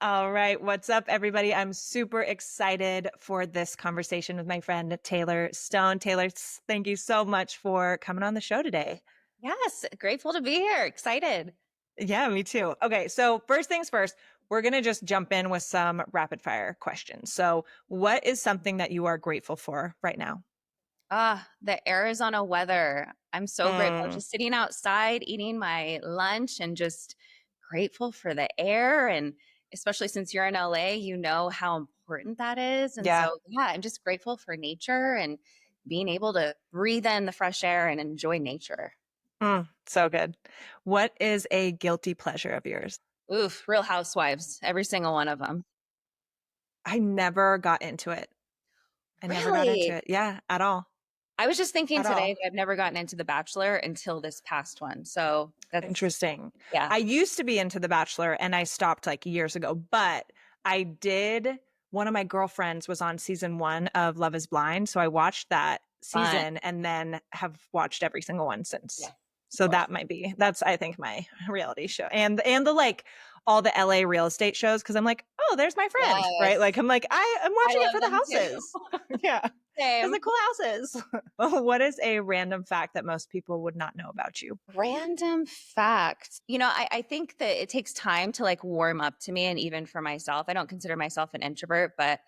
All right. What's up, everybody? I'm super excited for this conversation with my friend Taylor Stone. Taylor, thank you so much for coming on the show today. Yes, grateful to be here. Excited. Yeah, me too. Okay. So, first things first, we're going to just jump in with some rapid fire questions. So, what is something that you are grateful for right now? The Arizona weather. I'm so grateful. Mm, Just sitting outside, eating my lunch, and just grateful for the air. And especially since you're in LA, you know how important that is. And yeah. so, yeah, I'm just grateful for nature and being able to breathe in the fresh air and enjoy nature. So good. What is a guilty pleasure of yours? Oof, Real Housewives, every single one of them. I never got into it. I never got into Really? it. Yeah, at all. I was just thinking At today all. that I've never gotten into The Bachelor until this past one. So that's, Interesting. yeah. I used to be into The Bachelor and I stopped like years ago, but I did. One of my girlfriends was on season 1 of Love is Blind. So I watched that Fun. season and then have watched every single one Yeah, since. of So course. that's I think my reality show. And the like all the LA real estate shows because I'm like, oh, there's my friend, right? Like Yes. I'm like, I'm I watching it love for the them too. houses. Yeah. Because Same. the cool houses. What is a random fact that most people would not know about you? Random fact. I think that it takes time to like warm up to me. And even for myself, I don't consider myself an introvert, but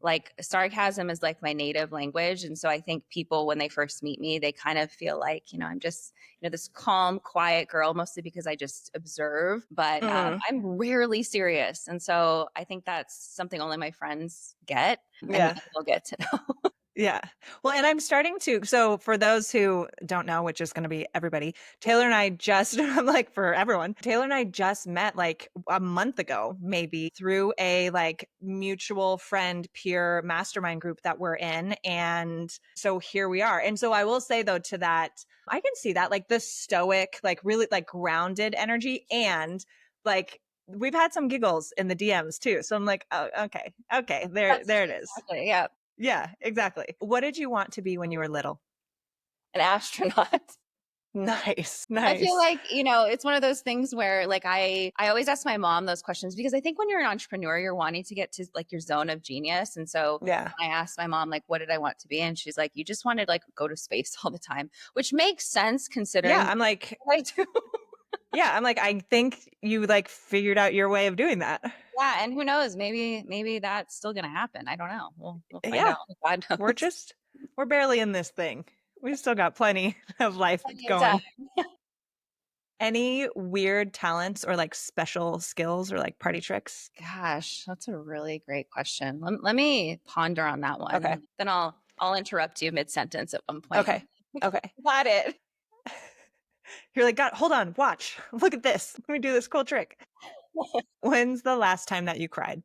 like sarcasm is like my native language. And so I think people, when they first meet me, they kind of feel like, I'm just, this calm, quiet girl, mostly because I just observe, but Mm, I'm rarely serious. And so I think that's something only my friends get and yeah. they'll get to know. Yeah. Well, and I'm starting to. So, for those who don't know, which is going to be everybody, Taylor and I just, I'm like for everyone, Taylor and I just met like a month ago, maybe through a like mutual friend peer mastermind group that we're in. And so here we are. And so, I will say though, to that, I can see that like the stoic, like really like grounded energy and like, we've had some giggles in the DMs too. So I'm like, oh, okay, okay, That's there it is. exactly, yeah, Yeah, exactly. What did you want to be when you were little? an astronaut. Nice, I feel nice. like, it's one of those things where like I always ask my mom those questions because I think when you're an entrepreneur, you're wanting to get to like your zone of genius. And so Yeah. I asked my mom, like, what did I want to be? And she's like, you just wanted like go to space all the time, which makes sense Yeah, considering I'm like what I do. I think you like figured out your way of doing that. Yeah. And who knows? Maybe that's still gonna happen. I don't know. We'll find Yeah, out. God we're knows. just we're barely in this thing. We still got plenty of life Plenty of time. going. Any weird talents or like special skills or like party tricks? Gosh, that's a really great question. Let me ponder on that Okay. one. Then I'll interrupt you mid sentence at one point. Okay. Okay. Got it. You're like, God, hold on, watch. Look at this. Let me do this cool trick. When's the last time that you cried?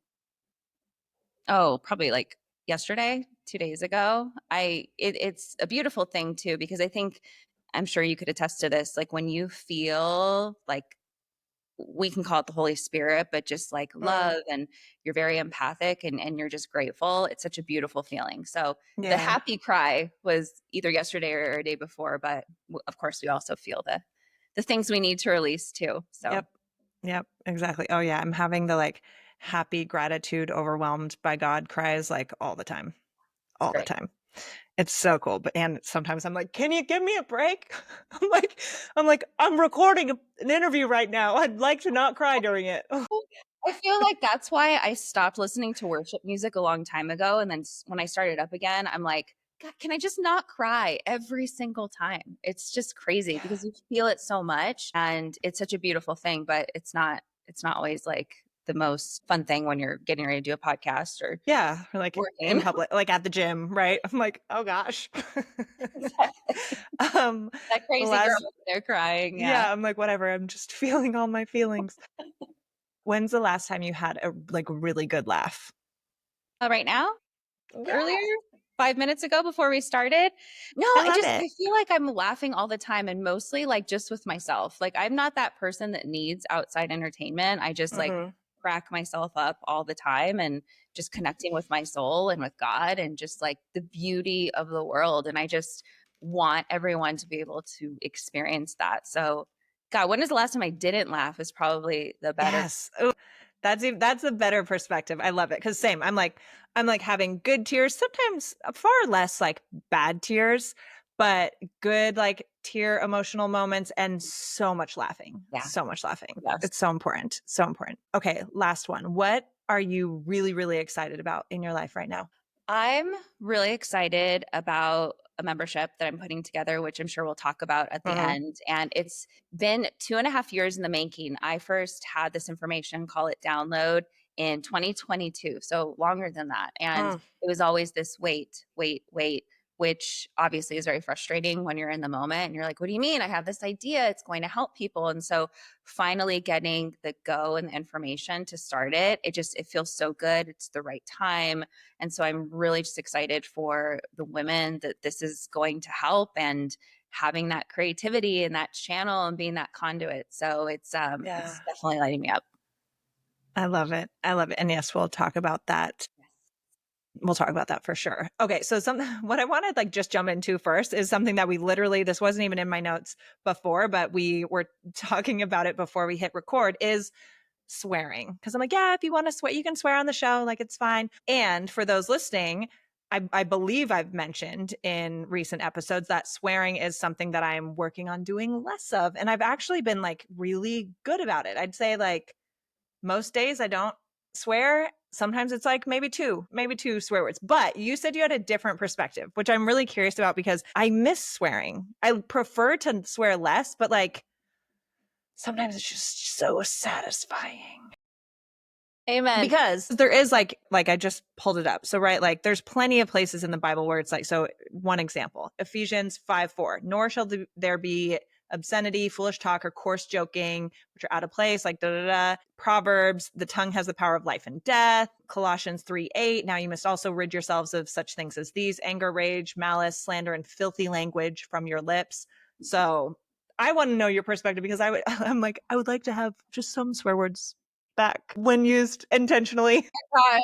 Oh, probably like yesterday, 2 days ago. It's a beautiful thing too because I think I'm sure you could attest to this. Like when you feel like we can call it the Holy Spirit, but just like Mm, love and you're very empathic and you're just grateful. It's such a beautiful feeling. So the yeah. happy cry was either yesterday or a day before, but of course we also feel the things we need to release too. So Yep. Yep, exactly. Oh yeah, I'm having the like happy gratitude overwhelmed by God cries like all the time. it's All the great. time. It's so cool. But and sometimes I'm like, "Can you give me a break?" I'm recording an interview right now. I'd like to not cry during it. I feel like that's why I stopped listening to worship music a long time ago. And then when I started up again, I'm like, God, can I just not cry every single time? It's just crazy Yeah. because you feel it so much and it's such a beautiful thing, but it's not always like the most fun thing when you're getting ready to do a podcast or Yeah, or like in working. public, like at the gym, right? I'm like, "Oh gosh." Exactly. Um, That crazy girl last over there crying. Yeah. yeah, I'm like, "Whatever, I'm just feeling all my feelings." When's the last time you had a like really good laugh? Right now? Earlier, Yeah, 5 minutes ago before we started. No, I I love just it. I feel like I'm laughing all the time and mostly, like, just with myself. Like, I'm not that person that needs outside entertainment. I just, like, Mhm. crack myself up all the time and just connecting with my soul and with God and just, like, the beauty of the world, and I just want everyone to be able to experience that. So, God, when is the last time I didn't laugh is probably the better. Yes. Ooh, That's a better perspective. I love it. Cause same, I'm like having good tears, sometimes far less like bad tears, but good like tear emotional moments and so much laughing. Yeah. So much laughing. Yes. It's so important. So important. Okay, last one. What are you really, really excited about in your life right now? I'm really excited about a membership that I'm putting together, which I'm sure we'll talk about at the Mhm. end. And it's been 2.5 years in the making. I first had this information, call it download, in 2022. So longer than that. And Mm. it was always this wait, wait, wait, which obviously is very frustrating when you're in the moment and you're like, what do you mean? I have this idea. It's going to help people. And so finally getting the go and the information to start it, it feels so good. It's the right time, and so I'm really just excited for the women that this is going to help, and having that creativity and that channel and being that conduit. So Yeah. it's definitely lighting me up. I love it. I love it. And yes, we'll talk about that. We'll talk about that for sure. Okay, so something what I wanted like just jump into first is something that we literally this wasn't even in my notes before, but we were talking about it before we hit record is swearing. Because I'm like, yeah, if you want to swear, you can swear on the show, like it's fine. And for those listening, I believe I've mentioned in recent episodes that swearing is something that I'm working on doing less of. And I've actually been like really good about it. I'd say like most days I don't swear. Sometimes it's like maybe two swear words. But you said you had a different perspective, which I'm really curious about because I miss swearing. I prefer to swear less, but like sometimes it's just so satisfying. Amen. Because there is like I just pulled it up. So right, like there's plenty of places in the Bible where it's like so one example, Ephesians 5:4, nor shall there be obscenity, foolish talk, or coarse joking, which are out of place, like da da da. Proverbs, the tongue has the power of life and death. Colossians 3:8, now you must also rid yourselves of such things as these: anger, rage, malice, slander, and filthy language from your lips. So I want to know your perspective because I'm like, I would like to have just some swear words back when used intentionally. Gosh.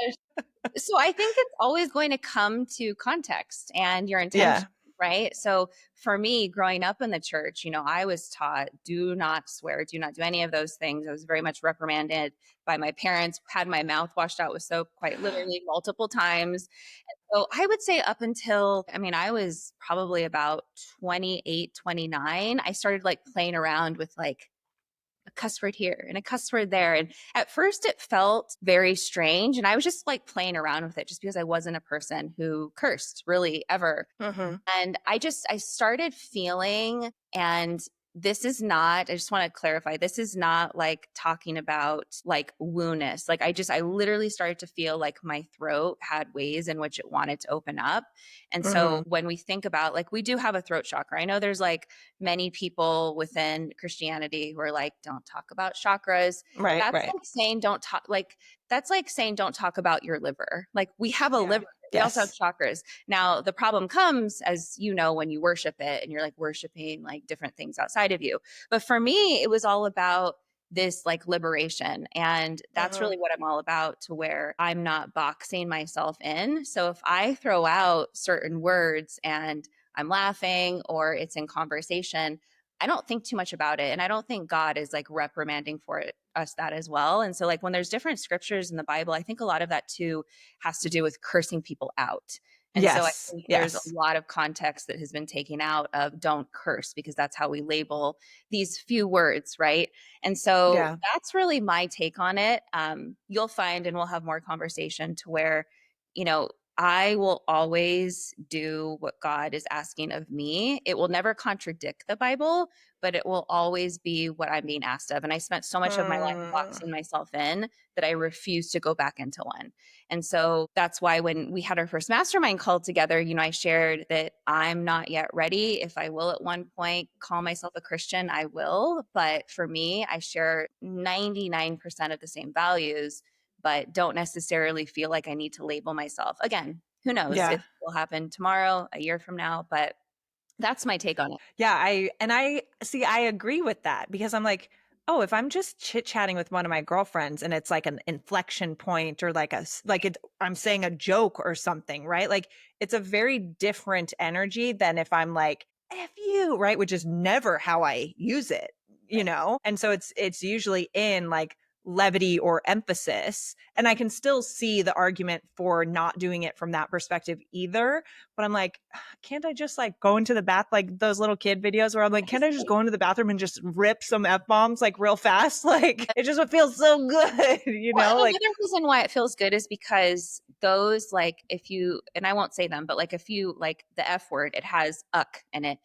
So I think it's always going to come to context and your intention, Yeah. right? So for me, growing up in the church, I was taught do not swear, do not do any of those things. I was very much reprimanded by my parents, had my mouth washed out with soap quite literally multiple times. So I would say up until, I mean, I was probably about 28, 29. I started like playing around with like a cuss word here and a cuss word there. And at first it felt very strange. And I was just like playing around with it just because I wasn't a person who cursed really ever. Mhm. And I started feeling, and this is not, I just want to clarify, this is not like talking about like woo-ness. Like I literally started to feel like my throat had ways in which it wanted to open up. And so Mhm. when we think about like, we do have a throat chakra. I know there's like many people within Christianity who are like, don't talk about chakras. Right, That's right. like saying don't talk, like, that's like saying don't talk about your liver. Like we have a Yeah. liver. We also have Yes. chakras. Now, the problem comes, as you know, when you worship it and you're like worshiping like different things outside of you. But for me, it was all about this like liberation. And that's Mhm. really what I'm all about, to where I'm not boxing myself in. So if I throw out certain words and I'm laughing or it's in conversation, I don't think too much about it. And I don't think God is like reprimanding for it, us that as well. And so, like, when there's different scriptures in the Bible, I think a lot of that too has to do with cursing people out. And so I Yes. think there's a Yes. lot of context that has been taken out of don't curse, because that's how we label these few words, right? And so Yeah. that's really my take on it. You'll find, and we'll have more conversation, to where, you know, I will always do what God is asking of me. It will never contradict the Bible, but it will always be what I'm being asked of. And I spent so much of my life Mm. boxing myself in that I refuse to go back into one. And so that's why when we had our first mastermind call together, I shared that I'm not yet ready. If I will at one point call myself a Christian, I will. But for me, I share 99% of the same values, but don't necessarily feel like I need to label myself. Again, who knows if Yeah. it will happen tomorrow, a year from now, but that's my take on it. Yeah, I see I agree with that because I'm like, oh, if I'm just chit-chatting with one of my girlfriends and it's like an inflection point or like I'm saying a joke or something, right? Like it's a very different energy than if I'm like F you, right? Which is never how I use it, you Right. know? And so it's usually in like levity or emphasis. And I can still see the argument for not doing it from that perspective either. But I'm like, can't I just like go into the bath, like those little kid videos where I'm like, can't I just go into the bathroom and just rip some F bombs like real fast? Like it just would feel so good, you Well, know? and Like, another reason why it feels good is because those, like, if you, and I won't say them, but like if you, like the F word, it has uck in it.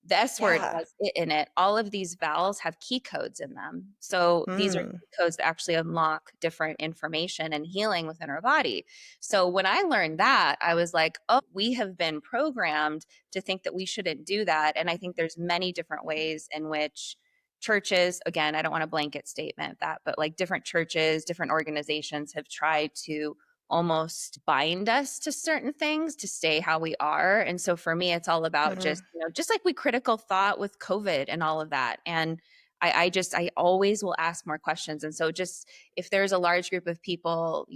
The S word yeah. has it in it. All of these vowels have key codes in them. So these are Mm, key codes that actually unlock different information and healing within our body. So when I learned that, I was like, oh, we have been programmed to think that we shouldn't do that. And I think there's many different ways in which churches, again, I don't want a blanket statement that, but like different churches, different organizations have tried to almost bind us to certain things to stay how we are. And so for me, it's all about mm, just, just like we critical thought with COVID and all of that. And I always will ask more questions. And so just if there's a large group of people,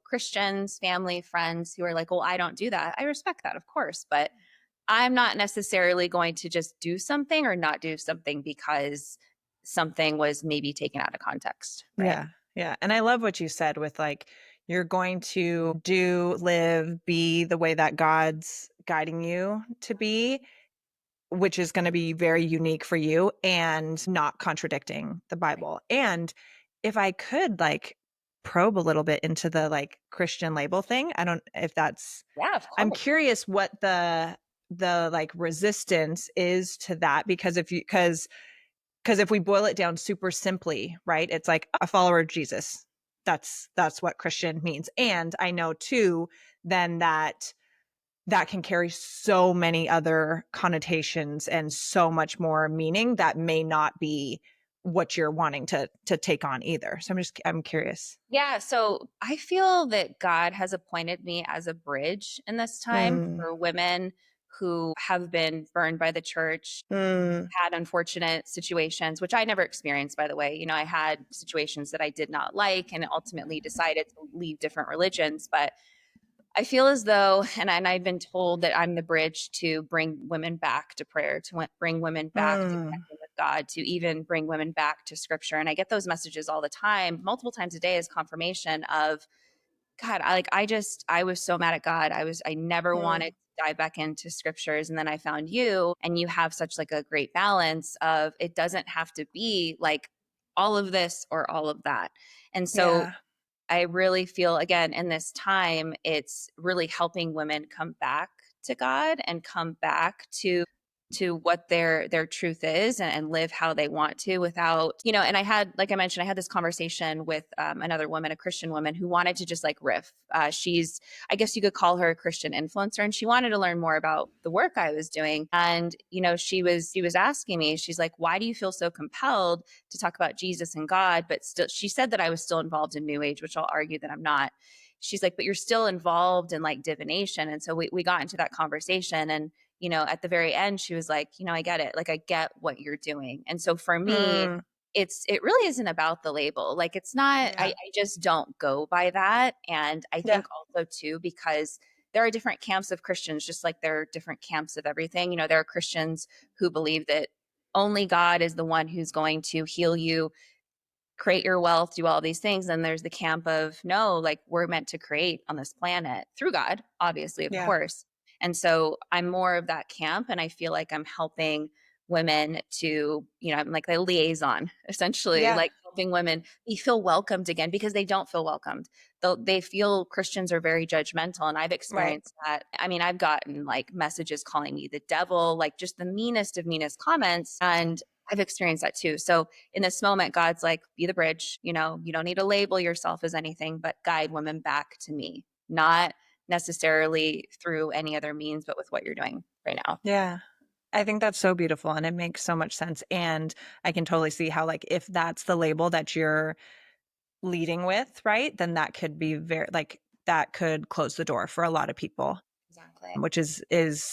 Christians, family, friends who are like, well, I don't do that. I respect that, of course, but I'm not necessarily going to just do something or not do something because something was maybe taken out of context. Right. yeah. Yeah. And I love what you said with like, you're going to do, live, be the way that God's guiding you to be, which is going to be very unique for you and not contradicting the Bible. And if I could like probe a little bit into the like Christian label thing, I don't if that's Yeah, of I'm course. curious what the like resistance is to that because because if we boil it down super simply, right? It's like a follower of Jesus. That's what Christian means. And I know too then that can carry so many other connotations and so much more meaning that may not be what you're wanting to take on either. So I'm curious. Yeah, so I feel that God has appointed me as a bridge in this time Mm, for women who have been burned by the church, mm, had unfortunate situations, which I never experienced, by the way. I had situations that I did not like and ultimately decided to leave different religions. But I feel as though, and I've been told that I'm the bridge to bring women back to prayer, to bring women back to mm, connecting with God, to even bring women back to scripture. And I get those messages all the time, multiple times a day as confirmation of, God, I was so mad at God. I never wanted mm. to dive back into scriptures. And then I found you, and you have such like a great balance of it doesn't have to be like all of this or all of that. And so Yeah. I really feel, again, in this time, it's really helping women come back to God and come back to what their truth is, and live how they want to without, and I had, like I mentioned, I had this conversation with another woman, a Christian woman who wanted to just like riff. She's, I guess you could call her a Christian influencer, and she wanted to learn more about the work I was doing. And she was asking me, she's like, why do you feel so compelled to talk about Jesus and God, but still, she said that I was still involved in New Age, which I'll argue that I'm not. She's like, but you're still involved in like divination. And so we got into that conversation, and at the very end, she was like, I get it. Like, I get what you're doing. And so for me, Mm, it really isn't about the label. Like, it's not, I, yeah. I just don't go by that. And I Yeah. think also too, because there are different camps of Christians, just like there are different camps of everything. There are Christians who believe that only God is the one who's going to heal you, create your wealth, do all these things. And there's the camp of no, like we're meant to create on this planet through God, obviously, of Yeah. course. And so I'm more of that camp. And I feel like I'm helping women to, I'm like the liaison, essentially, Yeah. like helping women feel welcomed again because they don't feel welcomed. They feel Christians are very judgmental. And I've Right. experienced that. I mean, I've gotten like messages calling me the devil, like just the meanest of meanest comments. And I've experienced that too. So in this moment, God's like, be the bridge. You don't need to label yourself as anything, but guide women back to me, not necessarily through any other means, but with what you're doing right now. Yeah. I think that's so beautiful and it makes so much sense. And I can totally see how like if that's the label that you're leading with, right? Then that could be very like that could close the door for a lot of people, Exactly. which is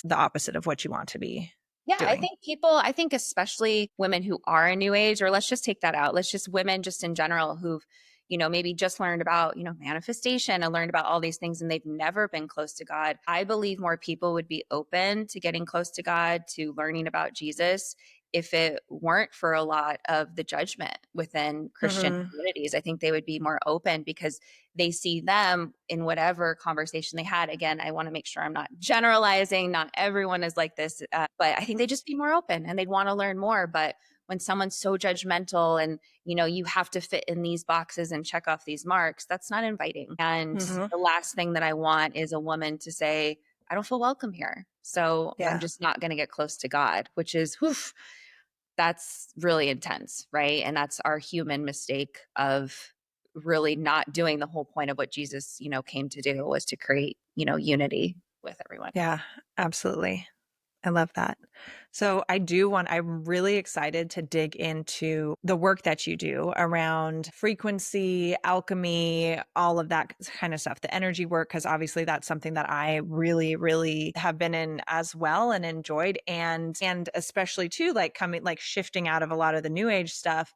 the opposite of what you want to be Yeah, doing. I think especially women who are in new age, or let's just take that out. Let's just women just in general who've, maybe just learned about, manifestation and learned about all these things and they've never been close to God. I believe more people would be open to getting close to God, to learning about Jesus if it weren't for a lot of the judgment within Christian Mhm. communities. I think they would be more open because they see them in whatever conversation they had. Again, I want to make sure I'm not generalizing. Not everyone is like this, but I think they'd just be more open and they'd want to learn more. But when someone's so judgmental and, you have to fit in these boxes and check off these marks, that's not inviting. And Mhm. the last thing that I want is a woman to say, I don't feel welcome here. So I'm Yeah. just not going to get close to God, which is, whew, that's really intense, right? And that's our human mistake of really not doing the whole point of what Jesus, came to do was to create, unity with everyone. Yeah, absolutely. I love that. So I'm really excited to dig into the work that you do around frequency, alchemy, all of that kind of stuff, the energy work, because obviously that's something that I really, really have been in as well and enjoyed. And especially too, like coming like shifting out of a lot of the new age stuff,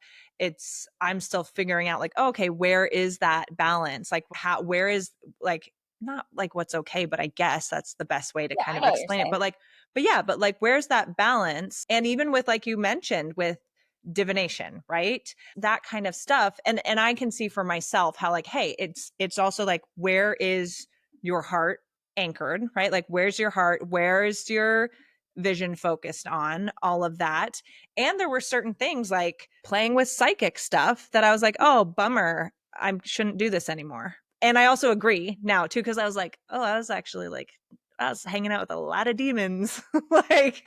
I'm still figuring out like, oh, okay, where is that balance? Like where is like not like what's okay, but I guess that's the best way to Yeah, kind I of know what you're explain it. saying. But yeah, but like where's that balance? And even with like you mentioned with divination, right? That kind of stuff. And I can see for myself how like, hey, it's also like where is your heart anchored, right? Like where's your heart? Where's your vision focused on? All of that. And there were certain things like playing with psychic stuff that I was like, oh, bummer. I shouldn't do this anymore. And I also agree now too, because I was like, oh, I was actually like I was hanging out with a lot of demons. Like,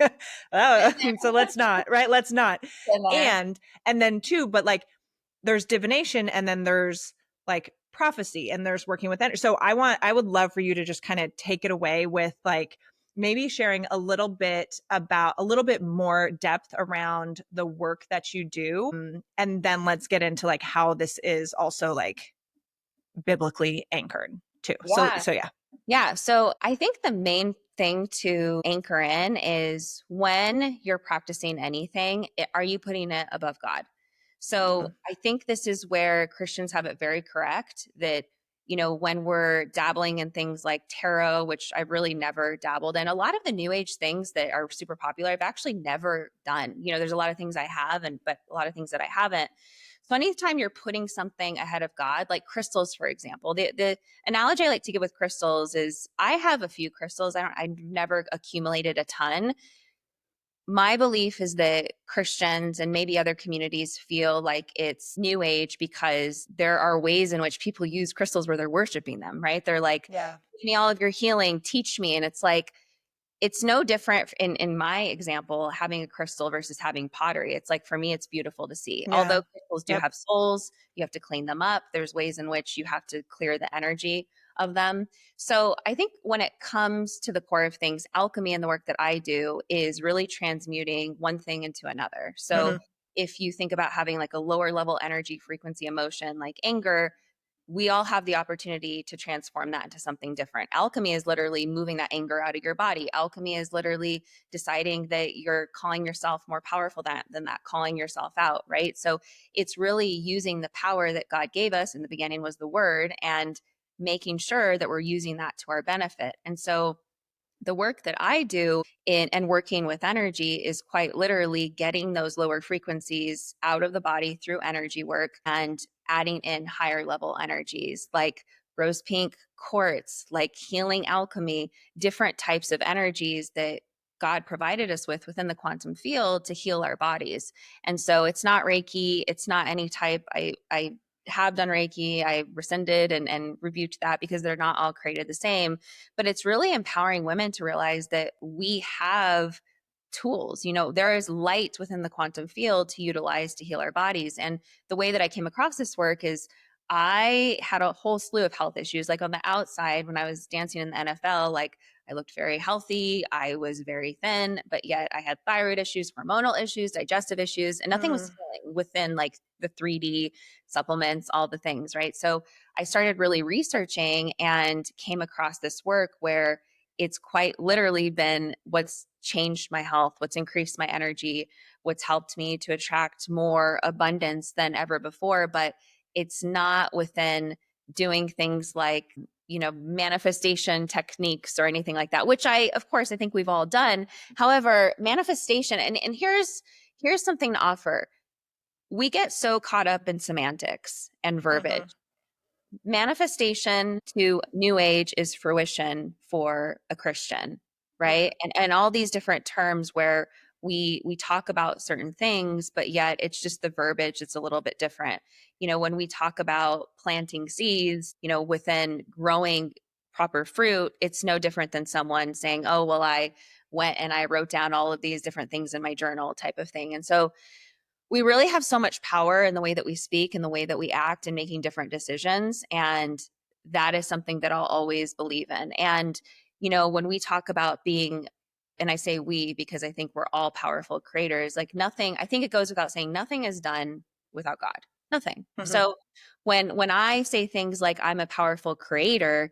Been so let's not, right? Let's not. there. Been there. And then too, but like there's divination and then there's like prophecy and there's working with energy. So I would love for you to just kind of take it away with like maybe sharing a little bit more depth around the work that you do. And then let's get into like how this is also like biblically anchored too. So, Yeah. so yeah. Yeah. So I think the main thing to anchor in is when you're practicing anything, are you putting it above God? So Mm, I think this is where Christians have it very correct that, when we're dabbling in things like tarot, which I've really never dabbled in, a lot of the new age things that are super popular, I've actually never done. There's a lot of things I have, but a lot of things that I haven't. So anytime you're putting something ahead of God, like crystals, for example, the analogy I like to give with crystals is I have a few crystals. I've never accumulated a ton. My belief is that Christians and maybe other communities feel like it's new age because there are ways in which people use crystals where they're worshiping them, right? They're like, yeah. give me all of your healing, teach me. And it's like, it's no different in my example, having a crystal versus having pottery. It's like, for me, it's beautiful to see. Yeah. Although crystals do Yep. have souls, you have to clean them up. There's ways in which you have to clear the energy of them. So I think when it comes to the core of things, alchemy and the work that I do is really transmuting one thing into another. So Mhm. if you think about having like a lower level energy frequency emotion like anger, we all have the opportunity to transform that into something different. Alchemy is literally moving that anger out of your body. Alchemy is literally deciding that you're calling yourself more powerful than that, calling yourself out, right? So it's really using the power that God gave us in the beginning was the word and making sure that we're using that to our benefit. And so the work that I do in and working with energy is quite literally getting those lower frequencies out of the body through energy work and adding in higher level energies like rose pink quartz, like healing alchemy, different types of energies that God provided us with within the quantum field to heal our bodies. And so it's not Reiki, it's not any type. I have done Reiki. I rescinded and rebuked that because they're not all created the same, but it's really empowering women to realize that we have tools. There is light within the quantum field to utilize to heal our bodies. And the way that I came across this work is I had a whole slew of health issues. Like on the outside, when I was dancing in the NFL, like I looked very healthy. I was very thin, but yet I had thyroid issues, hormonal issues, digestive issues, and nothing was Mm. healing within like the 3D supplements, all the things, right? So I started really researching and came across this work where it's quite literally been what's changed my health, what's increased my energy, what's helped me to attract more abundance than ever before. But it's not within doing things like, manifestation techniques or anything like that, which of course, I think we've all done. However, manifestation, and here's something to offer. We get so caught up in semantics and Mhm. verbiage. Manifestation to new age is fruition for a Christian, Yeah. right? And all these different terms where we talk about certain things, but yet it's just the verbiage it's a little bit different. When we talk about planting seeds, within growing proper fruit, it's no different than someone saying, "Oh, well, I went and I wrote down all of these different things in my journal," type of thing. And so we really have so much power in the way that we speak and the way that we act and making different decisions. And that is something that I'll always believe in. And, when we talk about being, and I say we because I think we're all powerful creators, like nothing, I think it goes without saying, nothing is done without God. Nothing. Mhm. So when I say things like I'm a powerful creator,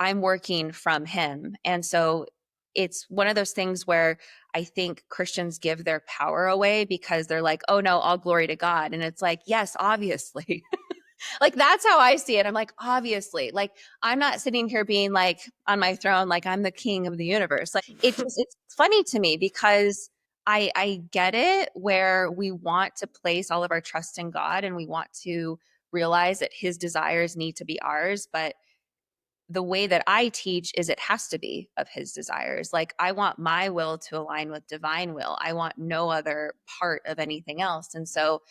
I'm working from him. And so it's one of those things where I think Christians give their power away because they're like, "Oh no, all glory to God." And it's like, yes, obviously. Like that's how I see it. I'm like, obviously. Like I'm not sitting here being like on my throne like I'm the king of the universe. Like it's funny to me because I get it where we want to place all of our trust in God and we want to realize that his desires need to be ours, but the way that I teach is it has to be of his desires. Like I want my will to align with divine will. I want no other part of anything else. And so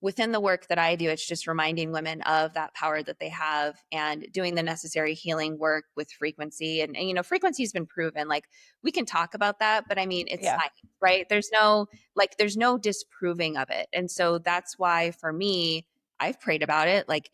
within the work that I do, it's just reminding women of that power that they have and doing the necessary healing work with frequency. And frequency has been proven. Like we can talk about that, but I mean, it's Yeah. science, right? There's no disproving of it. And so that's why for me, I've prayed about it. Like,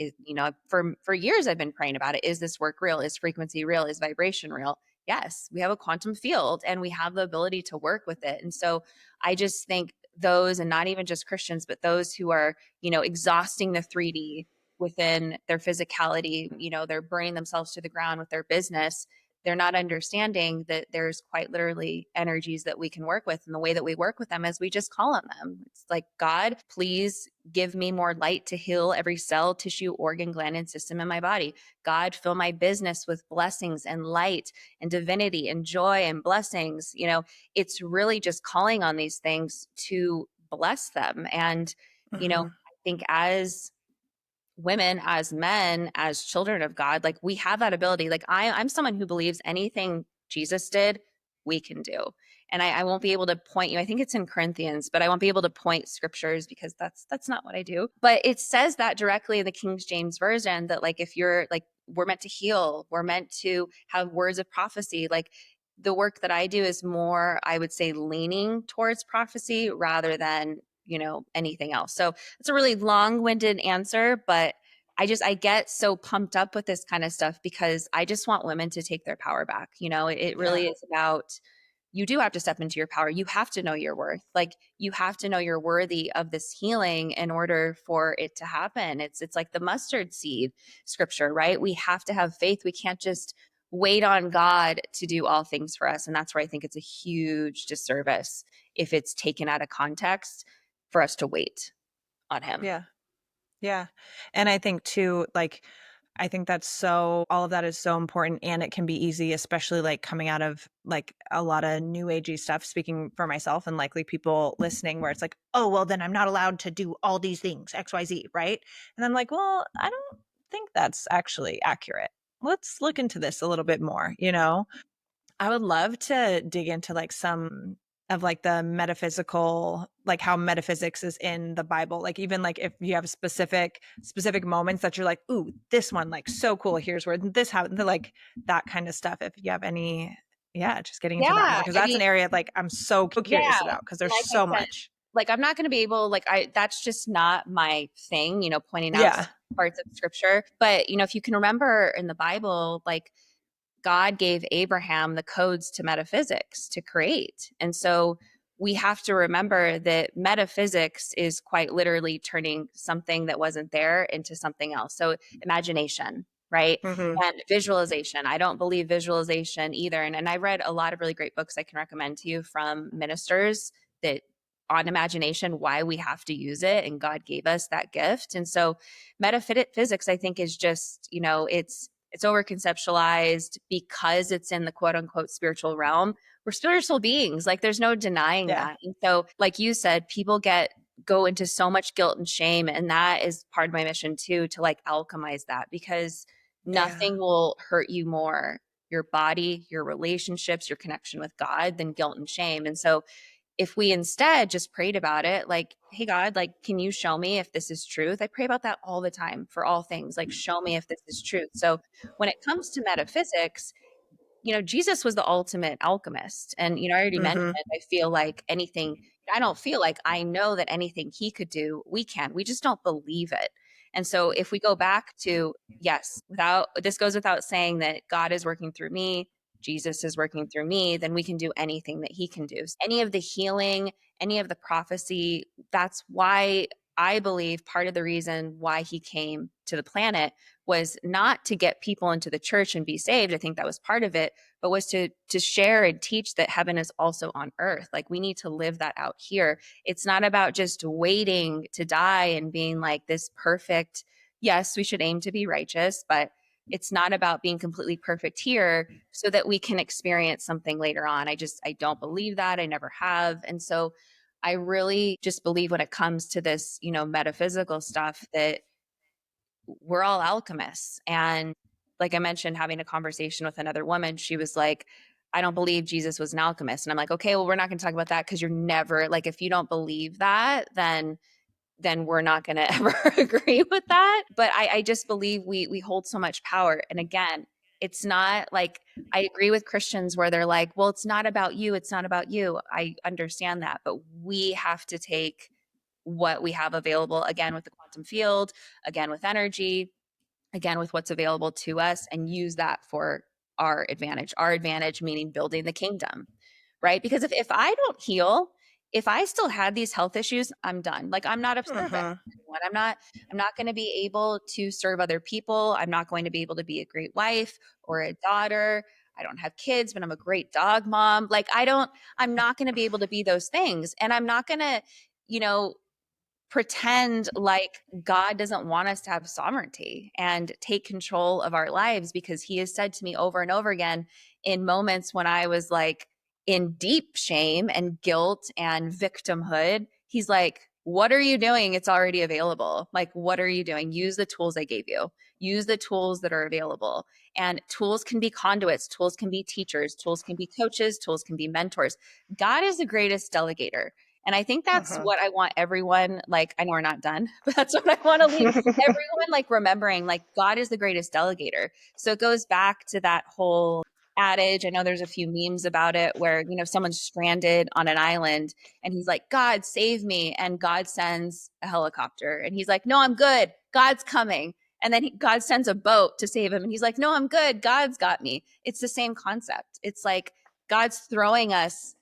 for years, I've been praying about it. Is this work real? Is frequency real? Is vibration real? Yes, we have a quantum field and we have the ability to work with it. And so I just think those, and not even just Christians, but those who are exhausting the 3D within their physicality, they're burning themselves to the ground with their business. They're not understanding that there's quite literally energies that we can work with. And the way that we work with them is we just call on them. It's like, God, please give me more light to heal every cell, tissue, organ, gland, and system in my body. God, fill my business with blessings and light and divinity and joy and blessings. It's really just calling on these things to bless them. And, Mhm. I think as women, as men, as children of God, like we have that ability. Like I'm someone who believes anything Jesus did, we can do. And I won't be able to point you. I think it's in Corinthians, but I won't be able to point scriptures because that's not what I do. But it says that directly in the King James version that like if you're like we're meant to heal, we're meant to have words of prophecy. Like the work that I do is more, I would say, leaning towards prophecy rather than anything else. So it's a really long-winded answer, but I get so pumped up with this kind of stuff because I just want women to take their power back. It Yeah. really is about you do have to step into your power. You have to know your worth. Like you have to know you're worthy of this healing in order for it to happen. It's like the mustard seed scripture, right? We have to have faith. We can't just wait on God to do all things for us. And that's where I think it's a huge disservice if it's taken out of context for us to wait on him. Yeah. Yeah. And I think too, like, I think that's so, all of that is so important and it can be easy, especially like coming out of like a lot of new agey stuff, speaking for myself and likely people listening, where it's like, oh, well, then I'm not allowed to do all these things, XYZ. Right. And I'm like, well, I don't think that's actually accurate. Let's look into this a little bit more, you know? I would love to dig into like some of like the metaphysical, like how metaphysics is in the Bible. Like even like if you have specific moments that you're like, ooh, this one like so cool. Here's where this happened. Like that kind of stuff. If you have any, yeah, just getting into that more Yeah, because I that's mean, an area like I'm so yeah, curious about because and there's like I so said, much. like I'm not going to be able, like I that's just not my thing, pointing out Yeah. parts of scripture. But if you can remember in the Bible, like God gave Abraham the codes to metaphysics to create. And so we have to remember that metaphysics is quite literally turning something that wasn't there into something else. So imagination, right? Hmm. And visualization. I don't believe visualization either. And I read a lot of really great books I can recommend to you from ministers that on imagination, why we have to use it. And God gave us that gift. And so metaphysics, I think, is just, it's it's over conceptualized because it's in the quote unquote spiritual realm. We're spiritual beings. Like there's no denying Yeah. that. And so, like you said, people go into so much guilt and shame. And that is part of my mission too, to like alchemize that, because Yeah. nothing will hurt you more, your body, your relationships, your connection with God, than guilt and shame. And so if we instead just prayed about it, like, hey, God, like, can you show me if this is truth? I pray about that all the time for all things. Like, show me if this is truth. So when it comes to metaphysics, Jesus was the ultimate alchemist. And, I already mentioned, Mhm. I feel like anything, I don't feel like I know that anything he could do, we can. We just don't believe it. And so if we go back to, yes, this goes without saying that God is working through me, Jesus is working through me, then we can do anything that he can do. Any of the healing, any of the prophecy, that's why I believe part of the reason why he came to the planet was not to get people into the church and be saved. I think that was part of it, but was to share and teach that heaven is also on earth. Like we need to live that out here. It's not about just waiting to die and being like this perfect. Yes, we should aim to be righteous, but it's not about being completely perfect here so that we can experience something later on. I don't believe that. I never have. And so I really just believe when it comes to this, metaphysical stuff, that we're all alchemists. And like I mentioned, having a conversation with another woman, she was like, I don't believe Jesus was an alchemist. And I'm like, okay, well, we're not going to talk about that, because you're never like, if you don't believe that, then we're not going to ever agree with that. But I just believe we hold so much power. And again, it's not like, I agree with Christians where they're like, well, it's not about you. It's not about you. I understand that. But we have to take what we have available, again, with the quantum field, again, with energy, again, with what's available to us, and use that for our advantage, meaning building the kingdom, right? Because if I don't heal, if I still had these health issues, I'm done. Like I'm not of service Mhm. to anyone. I'm not going to be able to serve other people. I'm not going to be able to be a great wife or a daughter. I don't have kids, but I'm a great dog mom. Like I'm not going to be able to be those things. And I'm not going to, you know, pretend like God doesn't want us to have sovereignty and take control of our lives, because he has said to me over and over again in moments when I was like in deep shame and guilt and victimhood. He's like, what are you doing? It's already available. Like, what are you doing? Use the tools I gave you. Use the tools that are available. And tools can be conduits, tools can be teachers, tools can be coaches, tools can be mentors. God is the greatest delegator. And I think that's Mhm. what I want everyone, like, I know we're not done, but that's what I want to leave everyone like remembering, like, God is the greatest delegator. So it goes back to that whole adage. I know there's a few memes about it where, someone's stranded on an island and he's like, God, save me. And God sends a helicopter and he's like, no, I'm good. God's coming. And then God sends a boat to save him. And he's like, no, I'm good. God's got me. It's the same concept. It's like God's throwing us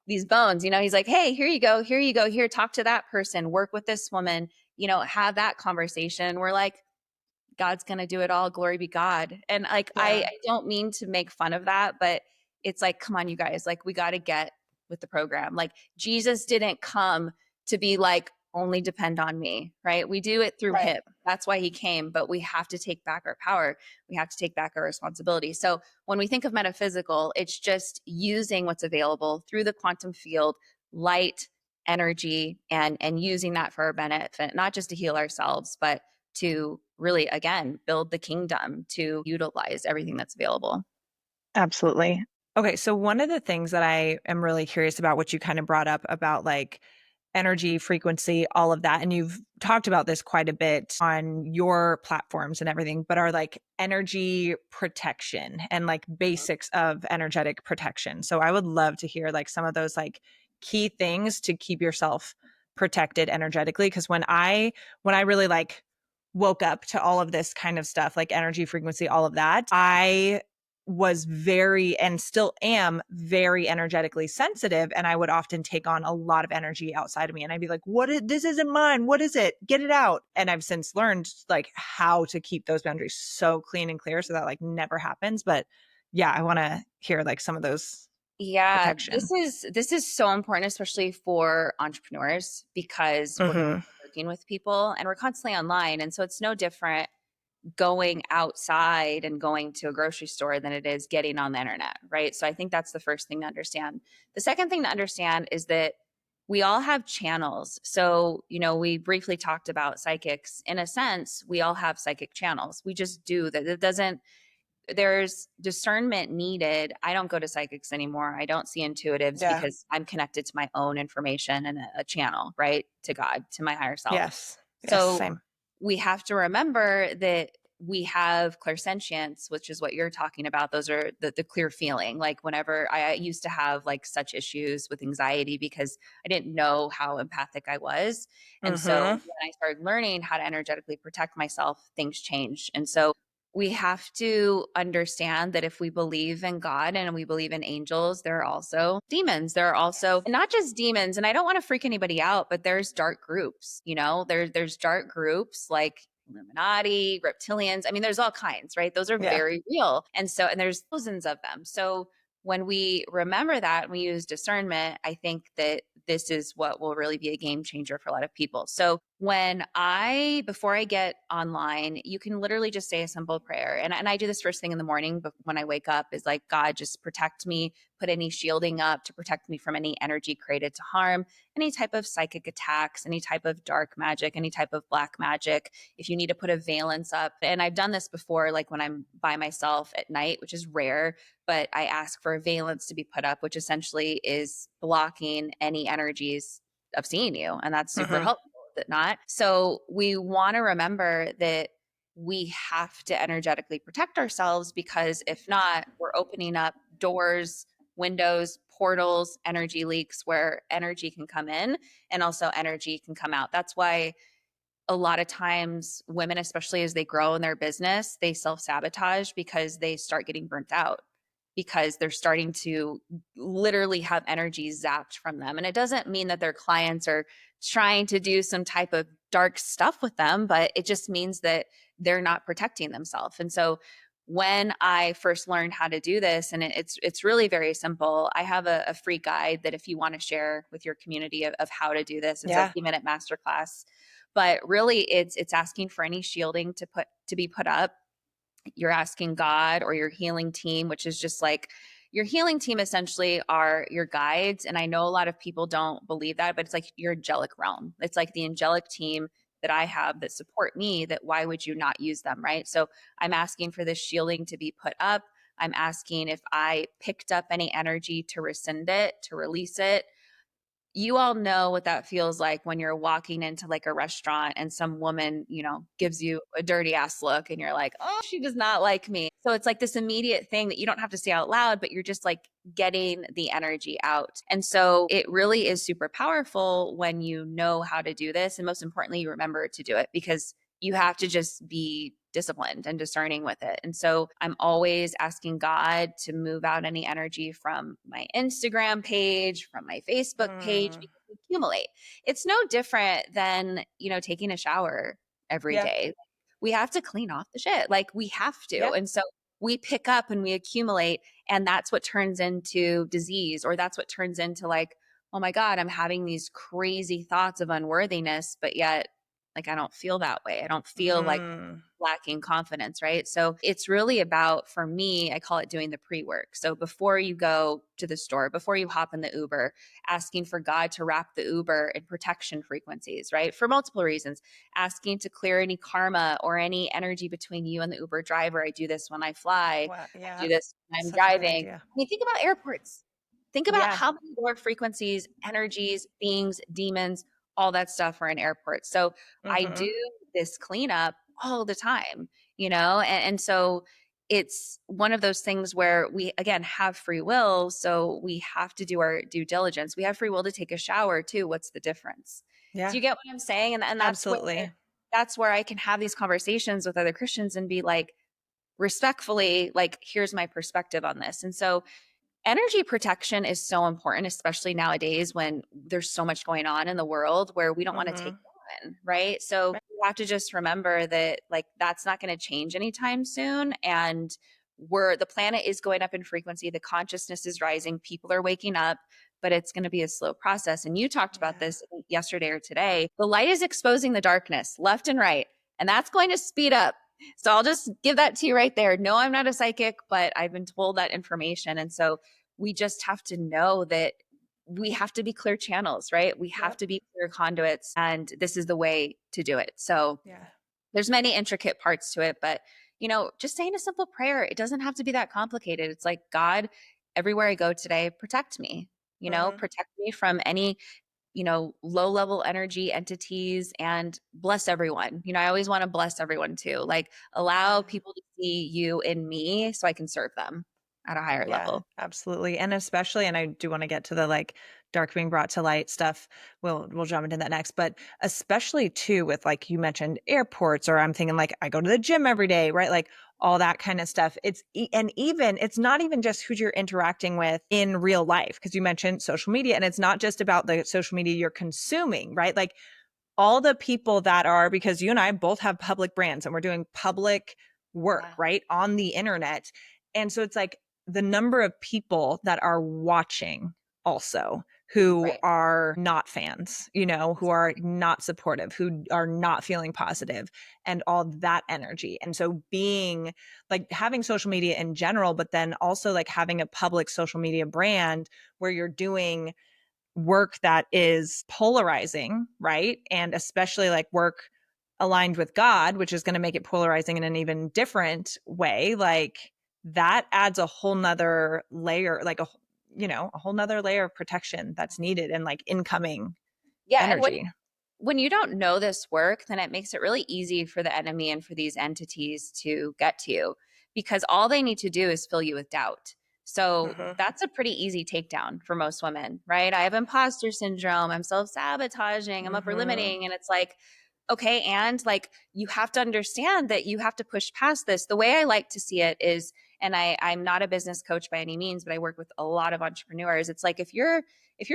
these bones. He's like, hey, here you go, here you go, here, talk to that person, work with this woman, have that conversation. We're like, God's going to do it all. Glory be God. And like, Yeah. I don't mean to make fun of that, but it's like, come on, you guys, like, we got to get with the program. Like, Jesus didn't come to be like, only depend on me, right? We do it through Right. him. That's why he came, but we have to take back our power. We have to take back our responsibility. So when we think of metaphysical, it's just using what's available through the quantum field, light, energy, and using that for our benefit, not just to heal ourselves, but to really, again, build the kingdom, to utilize everything that's available. Absolutely. Okay, so one of the things that I am really curious about, which you kind of brought up about like energy, frequency, all of that, and you've talked about this quite a bit on your platforms and everything, but are like energy protection and like basics of energetic protection. So I would love to hear like some of those like key things to keep yourself protected energetically, because when I really like woke up to all of this kind of stuff, like energy, frequency, all of that, I was very and still am very energetically sensitive, and I would often take on a lot of energy outside of me, and I'd be like, this isn't mine, what is it, get it out. And I've since learned like how to keep those boundaries so clean and clear so that like never happens. But yeah, I want to hear like some of those Yeah, protection. this is so important, especially for entrepreneurs, because we're Hmm. working with people and we're constantly online. And so it's no different going outside and going to a grocery store than it is getting on the internet, right? So I think that's the first thing to understand. The second thing to understand is that we all have channels. So, we briefly talked about psychics. In a sense, we all have psychic channels. We just do that. It doesn't, there's discernment needed. I don't go to psychics anymore. I don't see intuitives Yeah. because I'm connected to my own information and a channel, right? To God, to my higher self. Yes. Yes. So Same. we have to remember that we have clairsentience, which is what you're talking about. Those are the clear feeling. Like whenever I used to have like such issues with anxiety because I didn't know how empathic I was. And so Mm-hmm. when I started learning how to energetically protect myself, things changed. And so we have to understand that if we believe in God and we believe in angels, there are also demons. There are also not just demons, and I don't want to freak anybody out, but there's dark groups, there's dark groups like Illuminati, reptilians. I mean, there's all kinds, right? Those are Yeah. very real. And there's thousands of them. So when we remember that and we use discernment, I think that this is what will really be a game changer for a lot of people. So before I get online, you can literally just say a simple prayer. And I do this first thing in the morning, but when I wake up is like, God, just protect me, put any shielding up to protect me from any energy created to harm, any type of psychic attacks, any type of dark magic, any type of black magic. If you need to put a valence up, and I've done this before, like when I'm by myself at night, which is rare, but I ask for a valence to be put up, which essentially is blocking any energies of seeing you. And that's super Mm-hmm. helpful, is it not? So we want to remember that we have to energetically protect ourselves, because if not, we're opening up doors, windows, portals, energy leaks where energy can come in and also energy can come out. That's why a lot of times women, especially as they grow in their business, they self-sabotage because they start getting burnt out, because they're starting to literally have energy zapped from them. And it doesn't mean that their clients are trying to do some type of dark stuff with them, but it just means that they're not protecting themselves. And so when I first learned how to do this, and it's really very simple. I have a free guide that if you want to share with your community of how to do this, it's a Yeah. 3-minute masterclass. But really it's asking for any shielding to be put up. You're asking God or your healing team, which is just like your healing team essentially are your guides. And I know a lot of people don't believe that, but it's like your angelic realm. It's like the angelic team that I have that support me, that why would you not use them, right? So I'm asking for this shielding to be put up. I'm asking if I picked up any energy to rescind it, to release it. You all know what that feels like when you're walking into like a restaurant and some woman, gives you a dirty ass look and you're like, oh, she does not like me. So it's like this immediate thing that you don't have to say out loud, but you're just like getting the energy out. And so it really is super powerful when you know how to do this. And most importantly, you remember to do it, because you have to just be disciplined and discerning with it. And so I'm always asking God to move out any energy from my Instagram page, from my Facebook page, Mm. because we accumulate. It's no different than, taking a shower every Yeah. day. We have to clean off the shit. Like we have to. Yeah. And so we pick up and we accumulate, and that's what turns into disease, or that's what turns into like, oh my God, I'm having these crazy thoughts of unworthiness, but yet like I don't feel that way. I don't feel like Mm. lacking confidence, right? So it's really about, for me, I call it doing the pre work. So before you go to the store, before you hop in the Uber, asking for God to wrap the Uber in protection frequencies, right? For multiple reasons, asking to clear any karma or any energy between you and the Uber driver. I do this when I fly, Wow. I Yeah. do this when I'm Such a good driving. idea. I mean, think about airports. Think about Yeah. how many lower frequencies, energies, beings, demons, all that stuff are in airports. So I Mm-hmm. do this cleanup all the time, and so it's one of those things where we again have free will, so we have to do our due diligence. We have free will to take a shower too. What's the difference? Do Yeah. you get what I'm saying? And Absolutely. that's where I can have these conversations with other Christians and be like, respectfully, like, here's my perspective on this. And so energy protection is so important, especially nowadays when there's so much going on in the world where we don't want to take Mm-hmm. it on, right? So Right. we have to just remember that like that's not going to change anytime soon. And the planet is going up in frequency, the consciousness is rising, people are waking up, but it's going to be a slow process. And you talked about Yeah. this yesterday or today. The light is exposing the darkness left and right, and that's going to speed up. So I'll just give that to you right there. No, I'm not a psychic, but I've been told that information. And so we just have to know that we have to be clear channels, right? We have Yep. to be clear conduits, and this is the way to do it. So Yeah. there's many intricate parts to it, but just saying a simple prayer, it doesn't have to be that complicated. It's like, God, everywhere I go today, protect me, Hmm. protect me from any low level energy entities, and bless everyone. I always want to bless everyone too. Like, allow Yeah. people to see you in me so I can serve them at a higher Yeah, level. absolutely. And especially, and I do want to get to the like dark being brought to light stuff. We'll jump into that next. But especially too with like you mentioned airports, or I'm thinking like I go to the gym every day, right? Like all that kind of stuff. And even it's not even just who you're interacting with in real life, because you mentioned social media, and it's not just about the social media you're consuming, right? Like all the people that are, because you and I both have public brands and we're doing public work, Yeah. right, on the internet. And so it's like the number of people that are watching also who Right. are not fans, who are not supportive, who are not feeling positive, and all that energy. And so being like having social media in general, but then also like having a public social media brand where you're doing work that is polarizing, right? And especially like work aligned with God, which is going to make it polarizing in an even different way. Like that adds a whole nother layer, like a whole nother layer of protection that's needed and like incoming Yeah. And energy. when you don't know this work, then it makes it really easy for the enemy and for these entities to get to you, because all they need to do is fill you with doubt. So Hmm. that's a pretty easy takedown for most women, right? I have imposter syndrome. I'm self sabotaging. I'm upper Hmm. limiting. And it's like, okay. And like, you have to understand that you have to push past this. The way I like to see it is, and I'm not a business coach by any means, but I work with a lot of entrepreneurs. It's like, if you're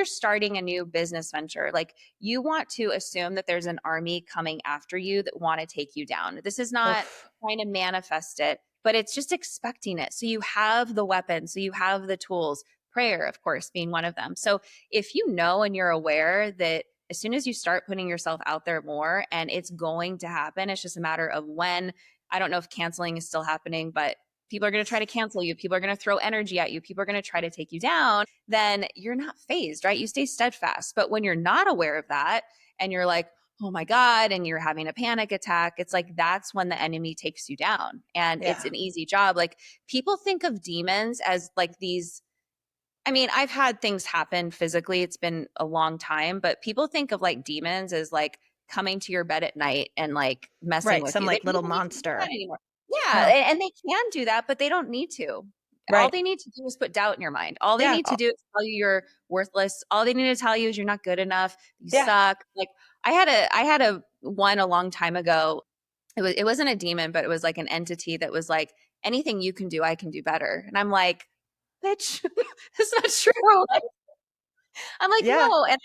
starting a new business venture, like, you want to assume that there's an army coming after you that want to take you down. This is not Oof. trying to manifest it, but it's just expecting it. So you have the weapons, so you have the tools, prayer, of course, being one of them. So if you know and you're aware that as soon as you start putting yourself out there more, and it's going to happen, it's just a matter of when. I don't know if canceling is still happening, but people are going to try to cancel you. People are going to throw energy at you. People are going to try to take you down. Then you're not phased, right? You stay steadfast. But when you're not aware of that and you're like, oh my God, and you're having a panic attack, it's like that's when the enemy takes you down. And it's Yeah. an easy job. Like, people think of demons as like these. I mean, I've had things happen physically. It's been a long time, but people think of like demons as like coming to your bed at night and like messing Right. with Some you. They like don't little even need to do that monster. anymore. Yeah, No. and they can do that, but they don't need to. All Right. they need to do is put doubt in your mind. All they Yeah. need to do is tell you you're worthless. All they need to tell you is you're not good enough. You Yeah. suck. Like, I had a one a long time ago. It wasn't a demon, but it was like an entity that was like, anything you can do, I can do better. And I'm like, bitch, that's not true. I'm like, Yeah. no. And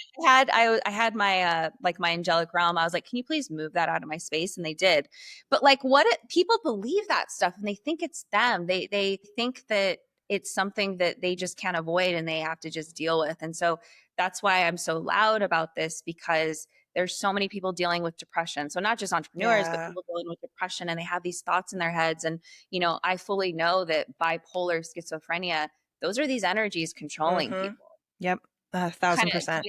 I had my like my angelic realm. I was like, can you please move that out of my space? And they did. But like, people believe that stuff and they think it's them. They think that it's something that they just can't avoid and they have to just deal with. And so that's why I'm so loud about this, because there's so many people dealing with depression. So not just entrepreneurs, but Yeah. people dealing with depression, and they have these thoughts in their heads. And I fully know that bipolar schizophrenia, those are these energies controlling Hmm. people. Yep. A kind thousand of percent.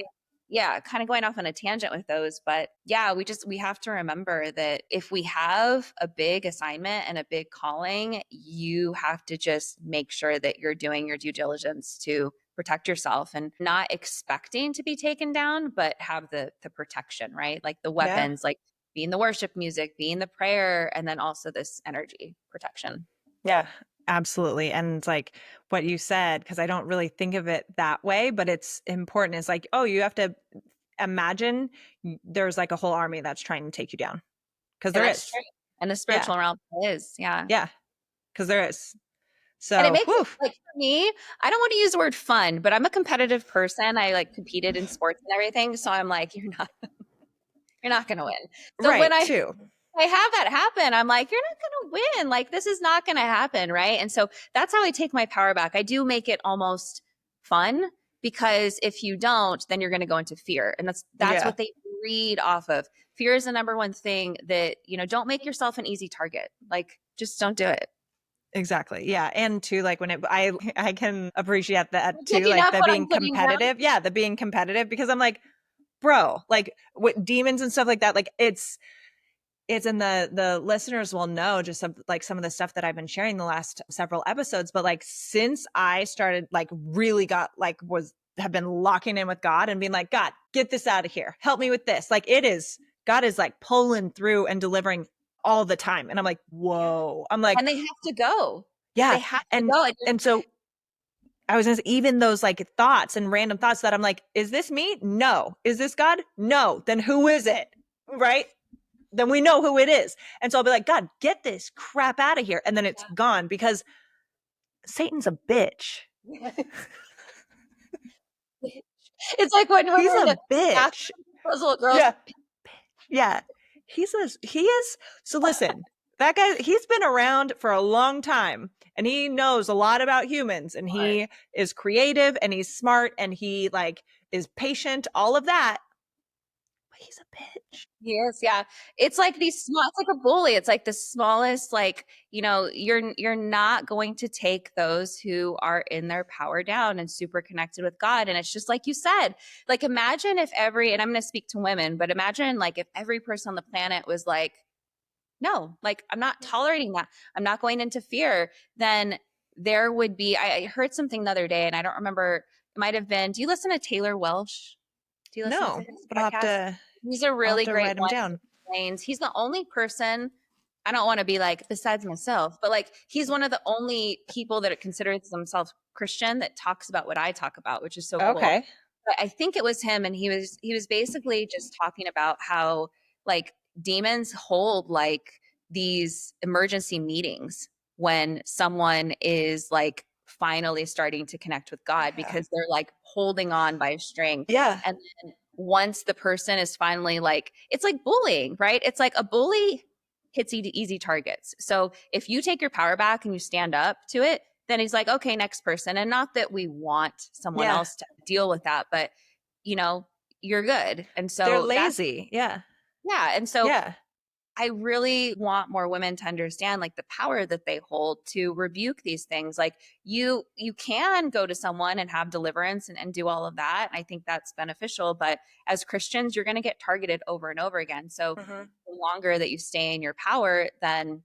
yeah, kind of going off on a tangent with those, but yeah, we have to remember that if we have a big assignment and a big calling, you have to just make sure that you're doing your due diligence to protect yourself, and not expecting to be taken down, but have the protection, right? Like the Yeah. weapons, like being the worship music, being the prayer, and then also this energy protection. Yeah, absolutely. And it's like what you said, because I don't really think of it that way, but it's important. It's like, oh, you have to imagine there's like a whole army that's trying to take you down. Because And there that's is. true. And the Yeah. spiritual realm is, yeah. Yeah. Because there is. And it So, makes it whew. like, for me, I don't want to use the word fun, but I'm a competitive person. I like competed in sports and everything. So I'm like, you're not gonna win. So when Right. Too. I have that happen, I'm like, you're not gonna win. Like, this is not gonna happen, right? And so that's how I take my power back. I do make it almost fun, because if you don't, then you're gonna go into fear. And that's Yeah. what they read off of. fear is the number one thing that, don't make yourself an easy target. Like, just don't do it. Exactly. Yeah. And too, like when I can appreciate that I'm too, picking like up the what being I'm putting down. competitive. Yeah. The being competitive because I'm like, bro, like with demons and stuff like that, like it's in the listeners will know just some of the stuff that I've been sharing the last several episodes. But like since I started like really got like was have been locking in with God and being like, God, get this out of here. Help me with this. Like God is like pulling through and delivering all the time. And I'm like, Yeah. whoa. I'm like, And they have to go. yeah. They have to And go. and so I was gonna say, even those like thoughts and random thoughts that I'm like, is this me? No. Is this God? No. Then who is it? Right? Then we know who it is. And so I'll be like, God, get this crap out of here. And then it's gone because Satan's a bitch. It's like when He's we're in a the bathroom, bitch. those little girls. Yeah. Yeah. He is. So listen, that guy, he's been around for a long time and he knows a lot about humans and Smart. he is creative and he's smart and he like is patient, all of that. But he's a bitch. Yes, yeah. It's like it's like a bully. It's like the smallest, like, you're not going to take those who are in their power down and super connected with God. And it's just like you said, like imagine if and I'm going to speak to women, but imagine like if every person on the planet was like, no, like I'm not tolerating that. I'm not going into fear. Then there would be, I heard something the other day and I don't remember, it might have been, do you listen to Taylor Welsh? Do you listen to No, his but podcast? He's a I'll have really to great write him one. He down. explains, he's the only person, I don't want to be like besides myself, but like he's one of the only people that considers themselves Christian that talks about what I talk about, which is so cool. Okay. But I think it was him and he was basically just talking about how like demons hold like these emergency meetings when someone is like finally starting to connect with God Yeah. because they're like holding on by a string. Yeah. And then once the person is finally like, it's like bullying, right? It's like a bully hits easy targets. So if you take your power back and you stand up to it, then he's like, okay, next person. And not that we want someone Yeah. else to deal with that, but you know, you're good. And They're so that's, lazy. Yeah. yeah. And so Yeah. I really want more women to understand like the power that they hold to rebuke these things. Like you can go to someone and have deliverance and do all of that. And I think that's beneficial. But as Christians, you're going to get targeted over and over again. So Mhm. the longer that you stay in your power, then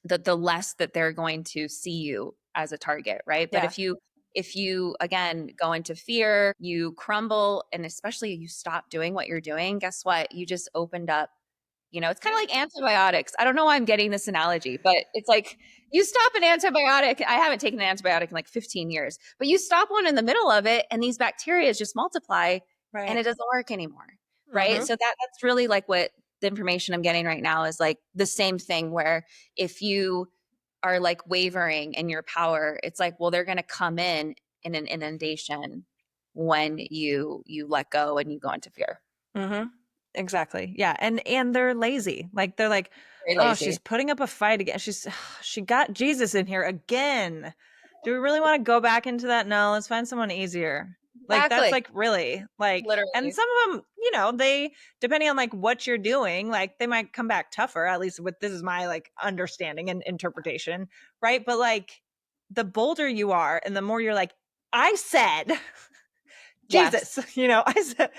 the less that they're going to see you as a target, right? But Yeah. if you again go into fear, you crumble, and especially you stop doing what you're doing, guess what? You just opened up, it's kind of like antibiotics. I don't know why I'm getting this analogy, but it's like you stop an antibiotic. I haven't taken an antibiotic in like 15 years, but you stop one in the middle of it and these bacteria just multiply and Right. it doesn't work anymore. Right. Mhm. So that's really like what the information I'm getting right now is like the same thing where if you are like wavering in your power, it's like, well, they're going to come in an inundation when you let go and you go into fear. Mhm. Exactly. Yeah. And they're lazy. Like they're like, Very "Oh, she's lazy. putting up a fight again. She got Jesus in here again. Do we really want to go back into that? No, let's find someone easier." Like that's Exactly. like really like and Literally. some of them, they depending on like what you're doing, like they might come back tougher, at least with this is my like understanding and interpretation, right? But like the bolder you are and the more you're like, I said Yes. Jesus, I said,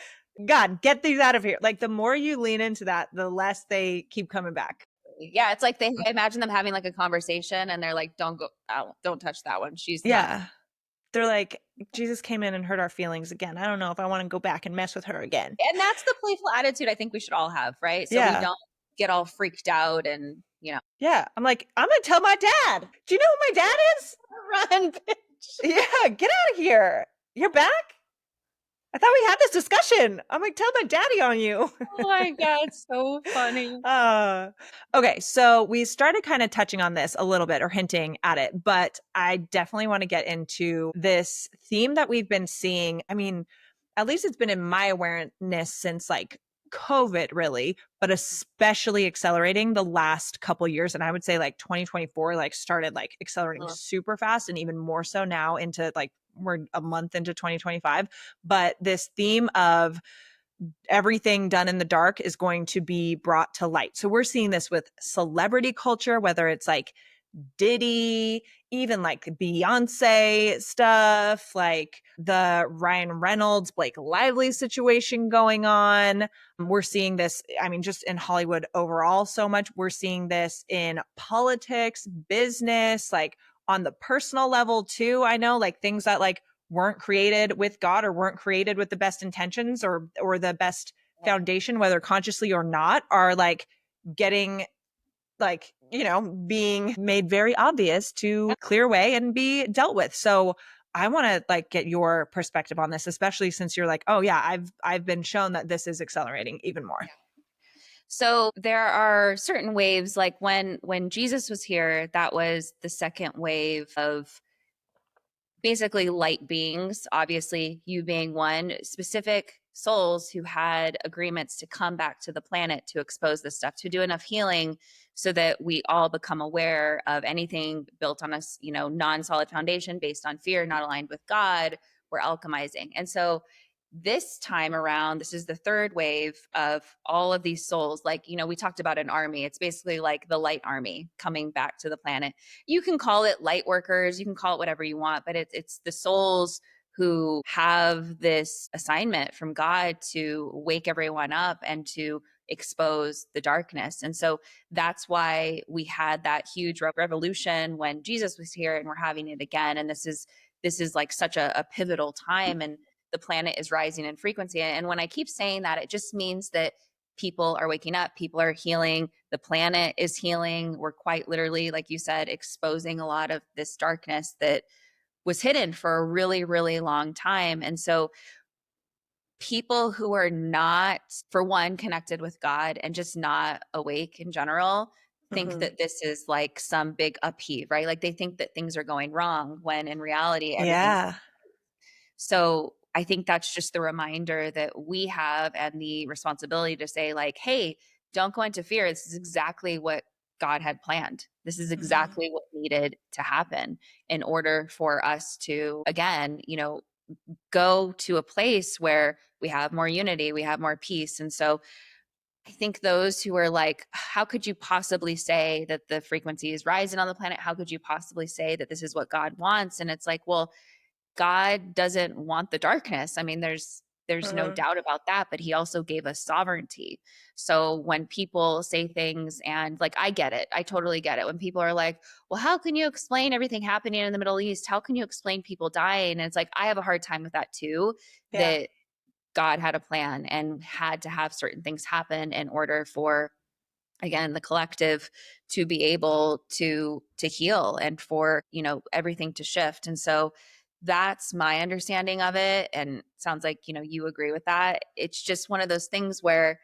God, get these out of here. Like the more you lean into that, the less they keep coming back. Yeah, it's like they imagine them having like a conversation and they're like, "Don't go don't touch that one. She's not." Yeah. They're like, Jesus came in and hurt our feelings again. I don't know if I want to go back and mess with her again. And that's the playful attitude I think we should all have, right? So we Yeah. don't get all freaked out and, Yeah. I'm like, I'm going to tell my dad. Do you know who my dad is? run, bitch. Yeah. Get out of here. You're back? I thought we had this discussion. I'm like, tell my daddy on you. Oh my god, so funny. uh, okay, so we started kind of touching on this a little bit or hinting at it, but I definitely want to get into this theme that we've been seeing. I mean, at least it's been in my awareness since like COVID, really, but especially accelerating the last couple years. And I would say like 2024, like started like accelerating Mhm. super fast and even more so now into like we're a month into 2025. But this theme of everything done in the dark is going to be brought to light. So we're seeing this with celebrity culture, whether it's like Diddy, even like Beyonce stuff, like the Ryan Reynolds, Blake Lively situation going on. We're seeing this, I mean, just in Hollywood overall, so much. We're seeing this in politics, business, like on the personal level too. I know like things that like weren't created with God or weren't created with the best intentions or the best foundation, whether consciously or not, are like getting like, being made very obvious to clear away and be dealt with. So I want to like get your perspective on this, especially since you're like, oh yeah, I've been shown that this is accelerating even more. So there are certain waves, like when Jesus was here, that was the second wave of basically light beings, obviously you being one, specific souls who had agreements to come back to the planet to expose this stuff, to do enough healing so that we all become aware of anything built on a non-solid foundation based on fear, not aligned with God. We're alchemizing. And so this time around, this is the third wave of all of these souls. Like, we talked about an army. It's basically like the light army coming back to the planet. You can call it light workers, you can call it whatever you want, but it's the souls who have this assignment from God to wake everyone up and to expose the darkness. And so that's why we had that huge revolution when Jesus was here, and we're having it again. And this is like such a pivotal time, and the planet is rising in frequency. And when I keep saying that, it just means that people are waking up, people are healing, the planet is healing. We're quite literally, like you said, exposing a lot of this darkness that was hidden for a really, really long time. And so people who are not, for one, connected with God and just not awake in general, think Hmm. that this is like some big upheave, right? Like they think that things are going wrong when in reality, everything's. Yeah. So I think that's just the reminder that we have and the responsibility to say, like, hey, don't go into fear. This is exactly what God had planned. This is Hmm. exactly what needed to happen in order for us to, again, go to a place where we have more unity, we have more peace. And so I think those who are like, how could you possibly say that the frequency is rising on the planet? How could you possibly say that this is what God wants? And it's like, well, God doesn't want the darkness. I mean, there's no Hmm. doubt about that, but he also gave us sovereignty. So when people say things, and like I get it. I totally get it. When people are like, "Well, how can you explain everything happening in the Middle East? How can you explain people dying?" And it's like I have a hard time with that too, Yeah. that God had a plan and had to have certain things happen in order for, again, the collective to be able to heal and for everything to shift. And so that's my understanding of it, and sounds like you agree with that. It's just one of those things where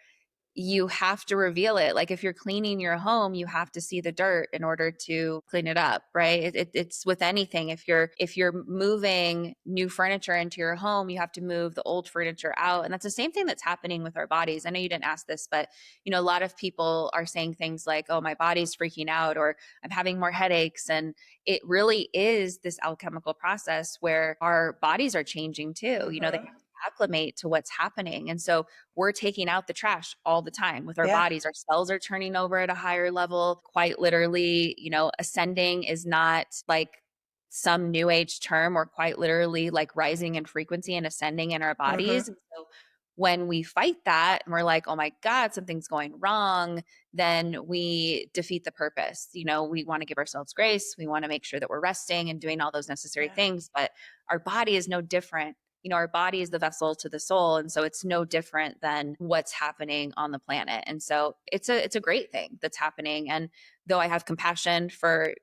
you have to reveal it. Like if you're cleaning your home, you have to see the dirt in order to clean it up, right? It's with anything. If you're moving new furniture into your home, you have to move the old furniture out, and that's the same thing that's happening with our bodies. I know you didn't ask this, but a lot of people are saying things like, "Oh, my body's freaking out," or "I'm having more headaches," and it really is this alchemical process where our bodies are changing too. They have Hmm. to acclimate to what's happening, and so we're taking out the trash all the time with our Yeah. bodies. Our cells are turning over at a higher level. Quite literally, ascending is not like some new age term, or quite literally like rising in frequency and ascending in our Hmm. bodies. And so when we fight that and we're like, oh my God, something's going wrong, then we defeat the purpose. We want to give ourselves grace. We want to make sure that we're resting and doing all those necessary Yeah. things. But our body is no different. Our body is the vessel to the soul, and so it's no different than what's happening on the planet. And so it's a great thing that's happening. And though I have compassion for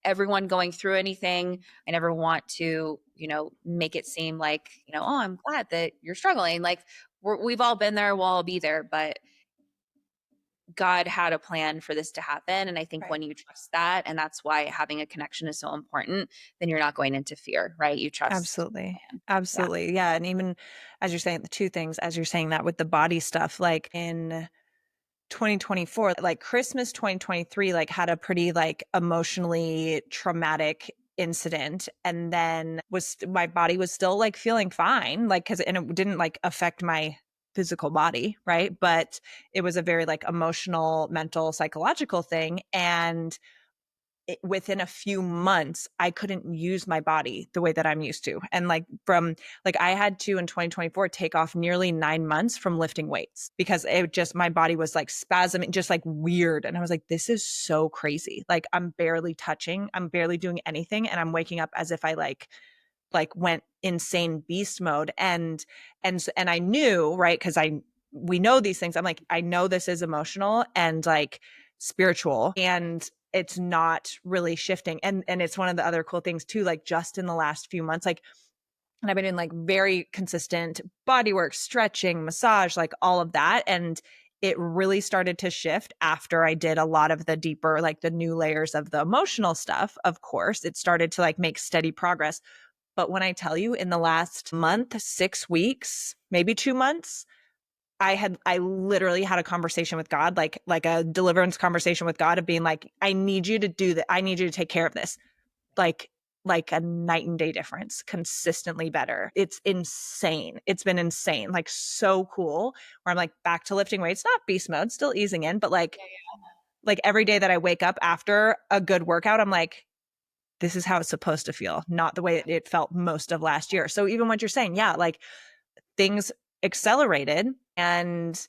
everyone going through anything, I never want to make it seem like oh, I'm glad that you're struggling. Like we've all been there, we'll all be there, but God had a plan for this to happen. And I think Right. when you trust that, and that's why having a connection is so important, then you're not going into fear, right? You trust Absolutely. the plan. Yeah. Absolutely. Yeah. And even as you're saying, the two things, as you're saying that with the body stuff, like in 2024, like Christmas 2023, like had a pretty like emotionally traumatic incident. And then my body was still like feeling fine. Like, and it didn't like affect my physical body, right? But it was a very like emotional, mental, psychological thing. And within a few months, I couldn't use my body the way that I'm used to. And like from like I had to in 2024 take off nearly 9 months from lifting weights because it just my body was like spasming, just like weird. And I was like, this is so crazy. Like I'm barely touching, I'm barely doing anything, and I'm waking up as if I like went insane beast mode. And I knew, right, because I we know these things. I'm like, I know this is emotional and like spiritual, and it's not really shifting. And it's one of the other cool things too, like just in the last few months, like, and I've been in like very consistent body work, stretching, massage, like all of that. And it really started to shift after I did a lot of the deeper, like the new layers of the emotional stuff. Of course, it started to like make steady progress. But when I tell you in the last month, 6 weeks, maybe 2 months, I literally had a conversation with God, like a deliverance conversation with God of being like, I need you to do that. I need you to take care of this. Like like a night and day difference, consistently better. It's insane. It's been insane. Like so cool. Where I'm like back to lifting weights, not beast mode, still easing in, but like every day that I wake up after a good workout, I'm like, this is how it's supposed to feel, not the way it felt most of last year. So even what you're saying, yeah, like things accelerated, and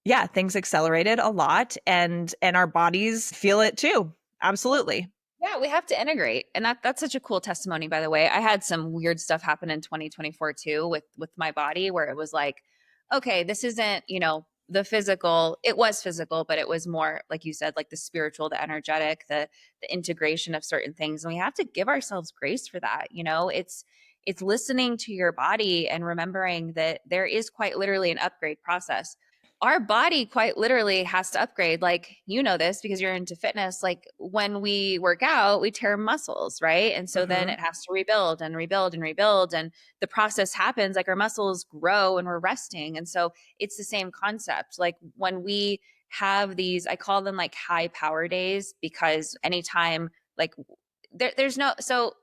yeah, things accelerated a lot, and our bodies feel it too. Absolutely. Yeah, we have to integrate. And that's such a cool testimony, by the way. I had some weird stuff happen in 2024 too with my body where it was like, okay, this isn't, the physical. It was physical, but it was more like you said, like the spiritual, the energetic, the integration of certain things. And we have to give ourselves grace for that. It's listening to your body and remembering that there is quite literally an upgrade process. Our body quite literally has to upgrade. Like, this because you're into fitness. Like, when we work out, we tear muscles, right? And so then Mm-hmm. it has to rebuild and rebuild and rebuild. And the process happens like our muscles grow and we're resting. And so it's the same concept. Like, when we have these, I call them like high power days, because anytime, like, there's no, so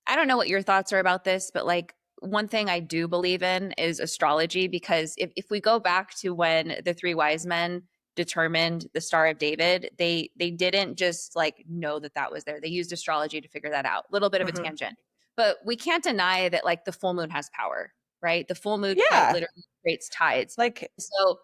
I don't know what your thoughts are about this, but like one thing I do believe in is astrology, because if we go back to when the three wise men determined the Star of David, they didn't just like know that that was there. They used astrology to figure that out. Little bit of a Mm-hmm. tangent. But we can't deny that like the full moon has power, right? The full moon quite Yeah. literally creates tides. Like So,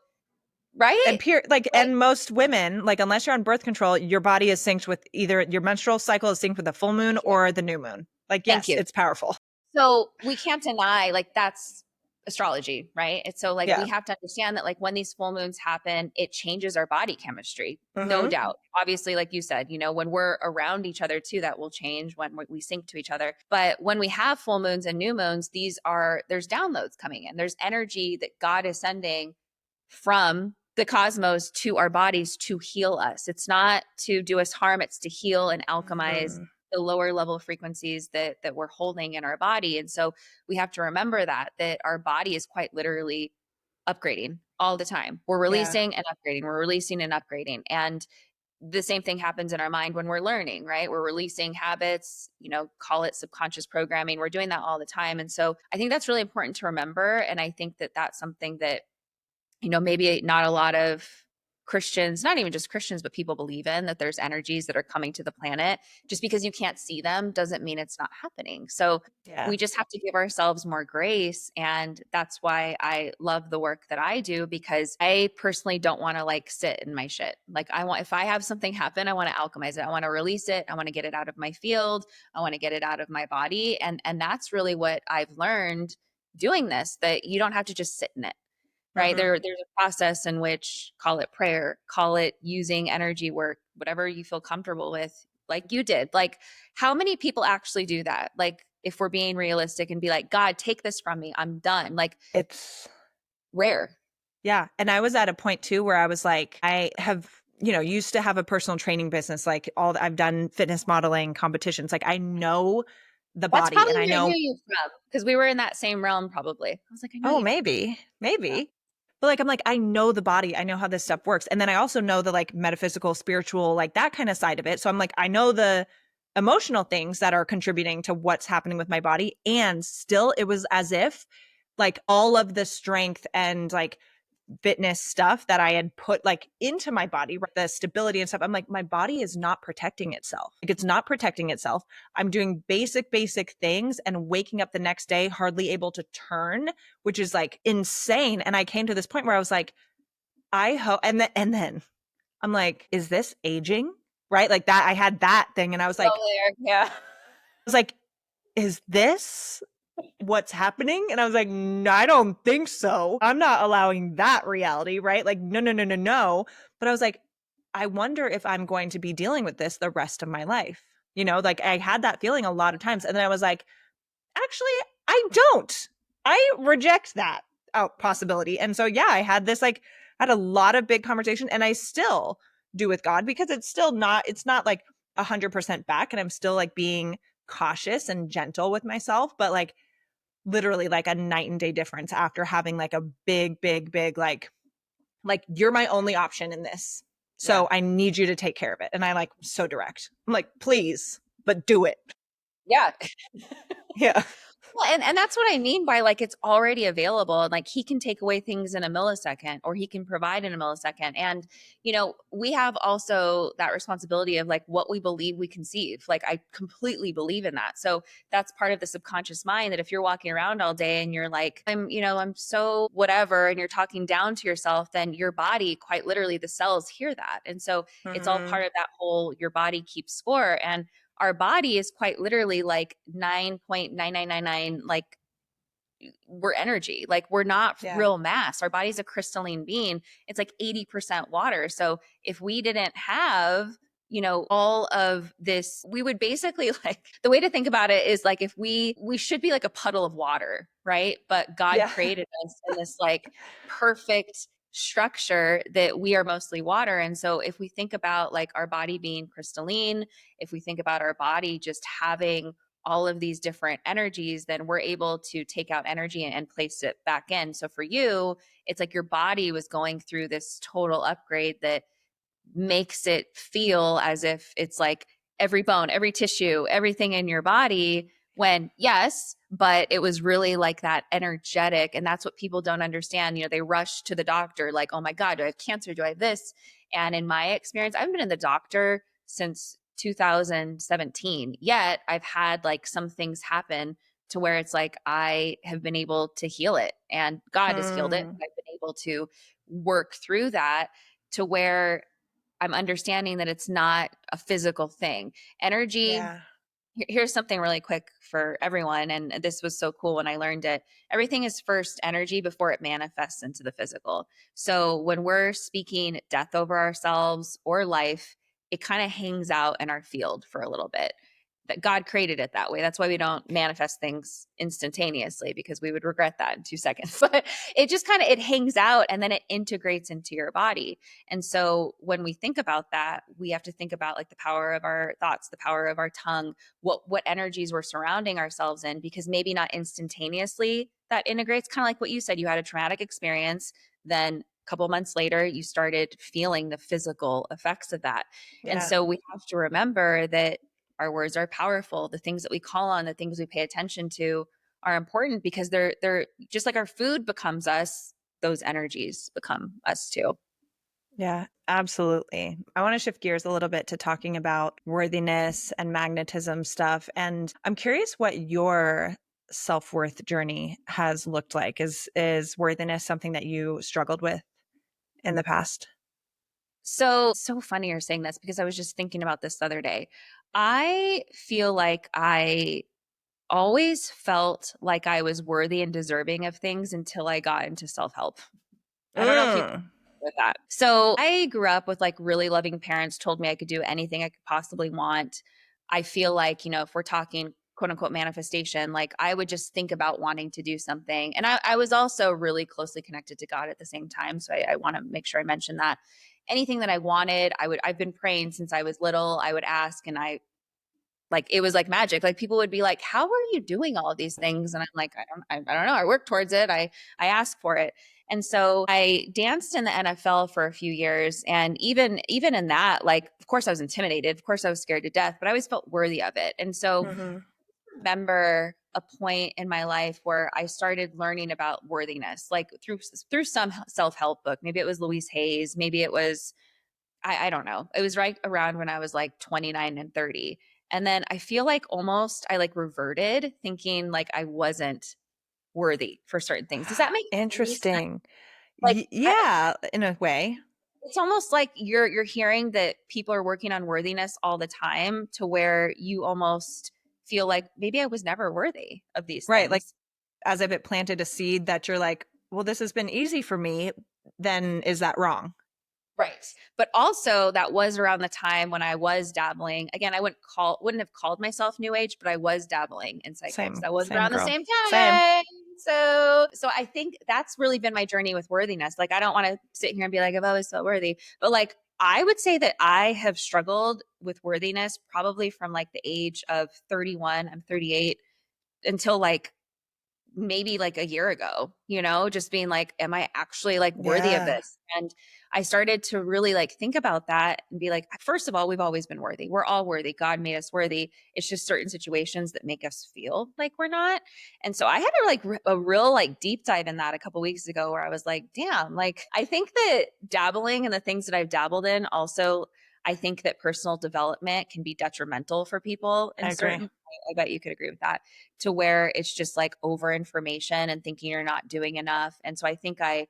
right? Like, and most women, like unless you're on birth control, your body is synced with either your menstrual cycle is synced with the full moon or the new moon. Like, thank yes, you. it's powerful. So we can't deny like that's astrology, right? It's so like we Yeah. have to understand that like when these full moons happen, it changes our body chemistry, no Mm-hmm. doubt. Obviously, like you said, when we're around each other too, that will change when we sync to each other. But when we have full moons and new moons, there's downloads coming in. There's energy that God is sending from the cosmos to our bodies to heal us. It's not to do us harm, it's to heal and alchemize Mm-hmm. the lower level frequencies that we're holding in our body. And so we have to remember that our body is quite literally upgrading all the time. We're Yeah. releasing and upgrading, we're releasing and upgrading. And the same thing happens in our mind when we're learning, right? We're releasing habits, call it subconscious programming. We're doing that all the time. And so I think that's really important to remember. And I think that that's something that maybe not a lot of Christians, not even just Christians, but people believe in, that there's energies that are coming to the planet. Just because you can't see them doesn't mean it's not happening. So Yeah. we just have to give ourselves more grace. And that's why I love the work that I do, because I personally don't want to like sit in my shit. Like, if I have something happen, I want to alchemize it. I want to release it. I want to get it out of my field. I want to get it out of my body. And that's really what I've learned doing this, that you don't have to just sit in it, right? Mm-hmm. There's a process in which, call it prayer, call it using energy work, whatever you feel comfortable with, like you did. Like, how many people actually do that? Like, if we're being realistic and be like, God, take this from me, I'm done. Like, It's rare. yeah. And I was at a point too where I was like, I have, used to have a personal training business, like I've done fitness modeling competitions. Like I know the That's body, probably and I where I knew know, you from, because we were in that same realm probably. I was like, I know oh, you from. maybe, Yeah. maybe. But like I'm like, I know the body, I know how this stuff works. And then I also know the like metaphysical, spiritual, like that kind of side of it. So I'm like, I know the emotional things that are contributing to what's happening with my body. And still it was as if like all of the strength and like fitness stuff that I had put like into my body, the stability and stuff. I'm like, my body is not protecting itself. Like it's not protecting itself. I'm doing basic things and waking up the next day hardly able to turn, which is like insane. And I came to this point where I was like, I hope, and then I'm like, is this aging? Right? Like that, I had that thing and Yeah. I was like, is this what's happening? And I was like, no, I don't think so. I'm not allowing that reality, right? Like, no, no, no, no, no. But I was like, I wonder if I'm going to be dealing with this the rest of my life. Like I had that feeling a lot of times. And then I was like, actually, I don't. I reject that possibility. And so, yeah, I had this like, I had a lot of big conversation and I still do with God because it's not like 100% back. And I'm still like being cautious and gentle with myself. But like, literally like a night and day difference after having like a big like you're my only option in this. Yeah. So I need you to take care of it. And I like so direct. I'm like, please, but do it. Yeah. Yeah. Well, and that's what I mean by like it's already available. And like he can take away things in a millisecond or he can provide in a millisecond. And, we have also that responsibility of like what we believe we conceive. Like I completely believe in that. So that's part of the subconscious mind that if you're walking around all day and you're like, I'm so whatever, and you're talking down to yourself, then your body, quite literally, the cells hear that. And so it's all Mm-hmm. part of that whole your body keeps score. And our body is quite literally like 9.9999, like we're energy. Like we're not Yeah. real mass. Our body's a crystalline being. It's like 80% water. So if we didn't have, all of this, we would basically like the way to think about it is like if we should be like a puddle of water, right? But God Yeah. created us in this like perfect structure that we are mostly water. And so if we think about like our body being crystalline, if we think about our body just having all of these different energies, then we're able to take out energy and place it back in. So for you, it's like your body was going through this total upgrade that makes it feel as if it's like every bone, every tissue, everything in your body. When yes, but it was really like that energetic. And that's what people don't understand. They rush to the doctor, like, oh my God, do I have cancer? Do I have this? And in my experience, I've been in the doctor since 2017, yet I've had like some things happen to where it's like I have been able to heal it and God has healed it. Mm. I've been able to work through that to where I'm understanding that it's not a physical thing. Energy, Yeah. here's something really quick for everyone. And this was so cool when I learned it. Everything is first energy before it manifests into the physical. So when we're speaking death over ourselves or life, it kind of hangs out in our field for a little bit. That God created it that way. That's why we don't manifest things instantaneously because we would regret that in 2 seconds. But it just kind of it hangs out and then it integrates into your body. And so when we think about that, we have to think about like the power of our thoughts, the power of our tongue, what energies we're surrounding ourselves in, because maybe not instantaneously that integrates, kind of like what you said, you had a traumatic experience, then a couple months later you started feeling the physical effects of that. And Yeah. so we have to remember that our words are powerful. The things that we call on, the things we pay attention to are important because they're just like our food becomes us, those energies become us too. Yeah, absolutely. I want to shift gears a little bit to talking about worthiness and magnetism stuff. And I'm curious what your self-worth journey has looked like. Is worthiness something that you struggled with in the past? So funny you're saying this because I was just thinking about this the other day. I feel like I always felt like I was worthy and deserving of things until I got into self-help. I don't know if you Mm. with that. So I grew up with like really loving parents, told me I could do anything I could possibly want. I feel like, if we're talking quote unquote manifestation, like I would just think about wanting to do something. And I was also really closely connected to God at the same time. So I want to make sure I mention that. Anything that I wanted, I've been praying since I was little. I would ask and I like it was like magic. Like people would be like, "How are you doing all of these things?" And I'm like, I don't know. I work towards it. I ask for it." And so I danced in the NFL for a few years, and even in that, like, of course I was intimidated. Of course I was scared to death, but I always felt worthy of it. And so Hmm. remember a point in my life where I started learning about worthiness, like through some self-help book. Maybe it was Louise Hayes, maybe it was I don't know. It was right around when I was like 29 and 30. And then I feel like almost I like reverted thinking like I wasn't worthy for certain things. Does that make any sense? Interesting. Like Yeah, in a way. it's almost like you're hearing that people are working on worthiness all the time to where you almost feel like maybe I was never worthy of these Right. Like things. as if it planted a seed that you're like, well, this has been easy for me. Then is that wrong? Right. But also that was around the time when I was dabbling. Again, I wouldn't have called myself new age, but I was dabbling in psychics. Same, That was same around the girl. same Same. time. So I think that's really been my journey with worthiness. Like I don't want to sit here and be like I've always felt worthy, but like I would say that I have struggled with worthiness probably from like the age of 31, I'm 38 until like maybe like a year ago, just being like, am I actually like worthy of Yeah, this? And I started to really like think about that and be like, first of all, we've always been worthy. We're all worthy. God made us worthy. It's just certain situations that make us feel like we're not. And so I had a like a real like deep dive in that a couple weeks ago where I was like, damn, like I think that dabbling and the things that I've dabbled in also I think that personal development can be detrimental for people I in agree. certain I bet you could agree with that to where it's just like over information and thinking you're not doing enough. And so I think I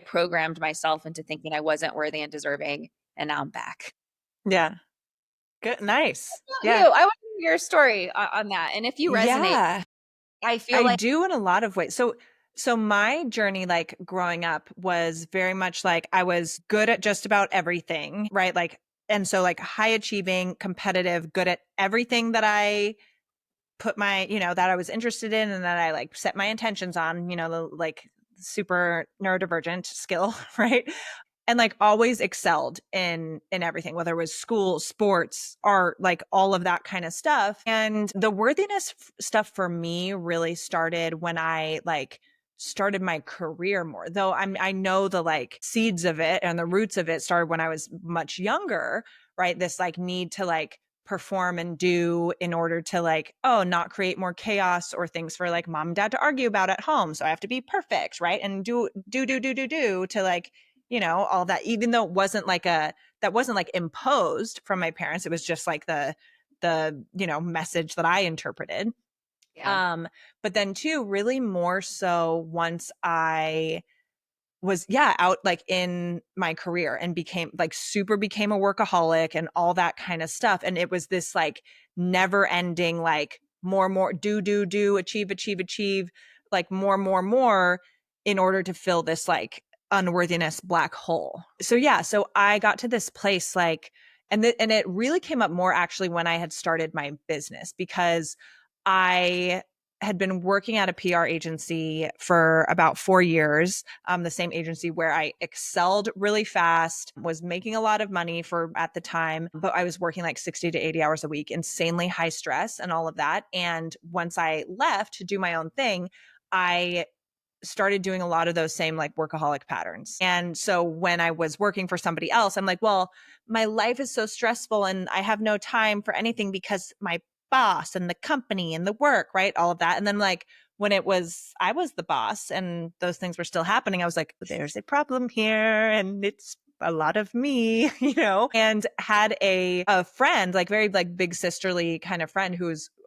programmed myself into thinking I wasn't worthy and deserving. And now I'm back. Yeah. Good. Nice. About you, Yeah. I want to hear your story on that. And if you resonate, Yeah. I feel I like, do in a lot of ways. So my journey like growing up was very much like I was good at just about everything, right? Like and so like high achieving, competitive, good at everything that I put my, that I was interested in and that I like set my intentions on, the like super neurodivergent skill, right? And like always excelled in everything, whether it was school, sports, art, like all of that kind of stuff. And the worthiness stuff for me really started when I like started my career more, though I know the like seeds of it and the roots of it started when I was much younger, right? This like need to like perform and do in order to like, oh, not create more chaos or things for like mom and dad to argue about at home, so I have to be perfect, right? And do to like, all that, even though it wasn't like that wasn't like imposed from my parents. It was just like the message that I interpreted. yeah, But then too, really more so once I was, yeah, out like in my career and became a workaholic and all that kind of stuff. And it was this like never ending, like more, do, achieve, like more in order to fill this like unworthiness black hole. So yeah, so I got to this place like, and it really came up more actually when I had started my business, because I had been working at a PR agency for about 4 years, the same agency where I excelled really fast, was making a lot of money for at the time, but I was working like 60 to 80 hours a week, insanely high stress and all of that. And once I left to do my own thing, I started doing a lot of those same like workaholic patterns. And so when I was working for somebody else, I'm like, well, my life is so stressful and I have no time for anything because my boss and the company and the work, right? All of that. And then like when I was the boss and those things were still happening, I was like, there's a problem here and it's a lot of me, and had a friend, like very like big sisterly kind of friend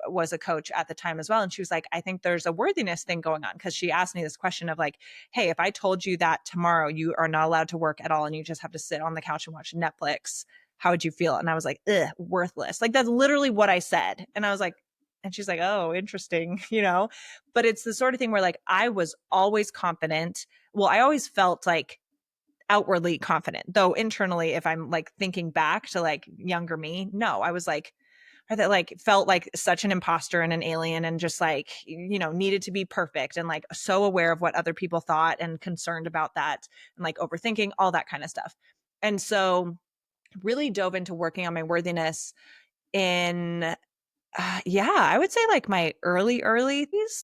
was a coach at the time as well. And she was like, I think there's a worthiness thing going on. Cause she asked me this question of like, hey, if I told you that tomorrow you are not allowed to work at all and you just have to sit on the couch and watch Netflix, how would you feel? And I was like, ugh, worthless. Like that's literally what I said. And I was like, and she's like, oh, interesting, but it's the sort of thing where like I was always confident. Well, I always felt like outwardly confident, though internally, if I'm like thinking back to like younger me, no, I was like, or that like felt like such an imposter and an alien and just like, needed to be perfect and like so aware of what other people thought and concerned about that and like overthinking all that kind of stuff. And so really dove into working on my worthiness in yeah, I would say like my early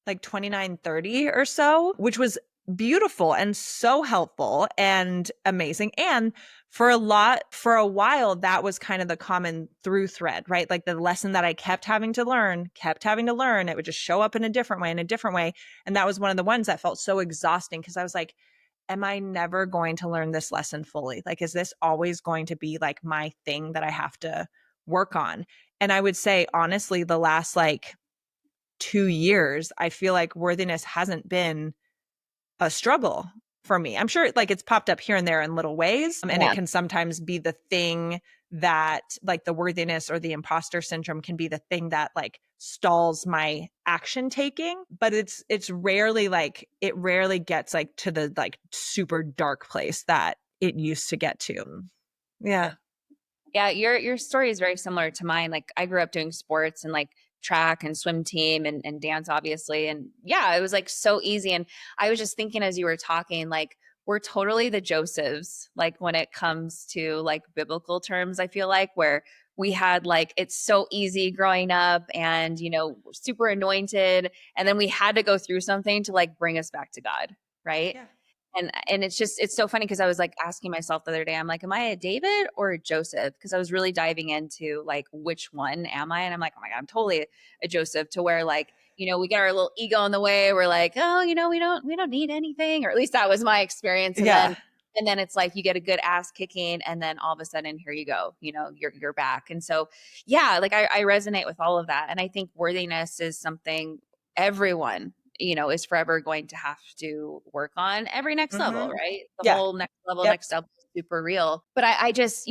like 29, 30 or so, which was beautiful and so helpful and amazing. And for a while, that was kind of the common through thread, right? Like the lesson that I kept having to learn. It would just show up in a different way, in a different way. And that was one of the ones that felt so exhausting because I was like, am I never going to learn this lesson fully? Like, is this always going to be like my thing that I have to work on? And I would say, honestly, the last like 2 years, I feel like worthiness hasn't been a struggle for me. I'm sure like it's popped up here and there in little ways. And it Yeah. can sometimes be the thing that like the worthiness or the imposter syndrome can be the thing that like stalls my action taking, but it's rarely like it rarely gets like to the like super dark place that it used to get to. Yeah. Yeah, your story is very similar to mine. Like I grew up doing sports and like track and swim team and dance, obviously. And yeah, it was like so easy. And I was just thinking as you were talking, like we're totally the Josephs, like when it comes to like biblical terms, I feel like where we had like it's so easy growing up and super anointed. And then we had to go through something to like bring us back to God, right? Yeah. And it's so funny because I was like asking myself the other day, I'm like, am I a David or a Joseph? Because I was really diving into like which one am I? And I'm like, oh my God, I'm totally a Joseph to where like, we get our little ego in the way. We're like, oh, we don't need anything. Or at least that was my experience. And Yeah. then it's like you get a good ass kicking, and then all of a sudden here you go, you're back. And so yeah, like I resonate with all of that. And I think worthiness is something everyone is forever going to have to work on every next level, Mm-hmm. right? The Yeah. whole next level, Yep. next step is super real. But I just,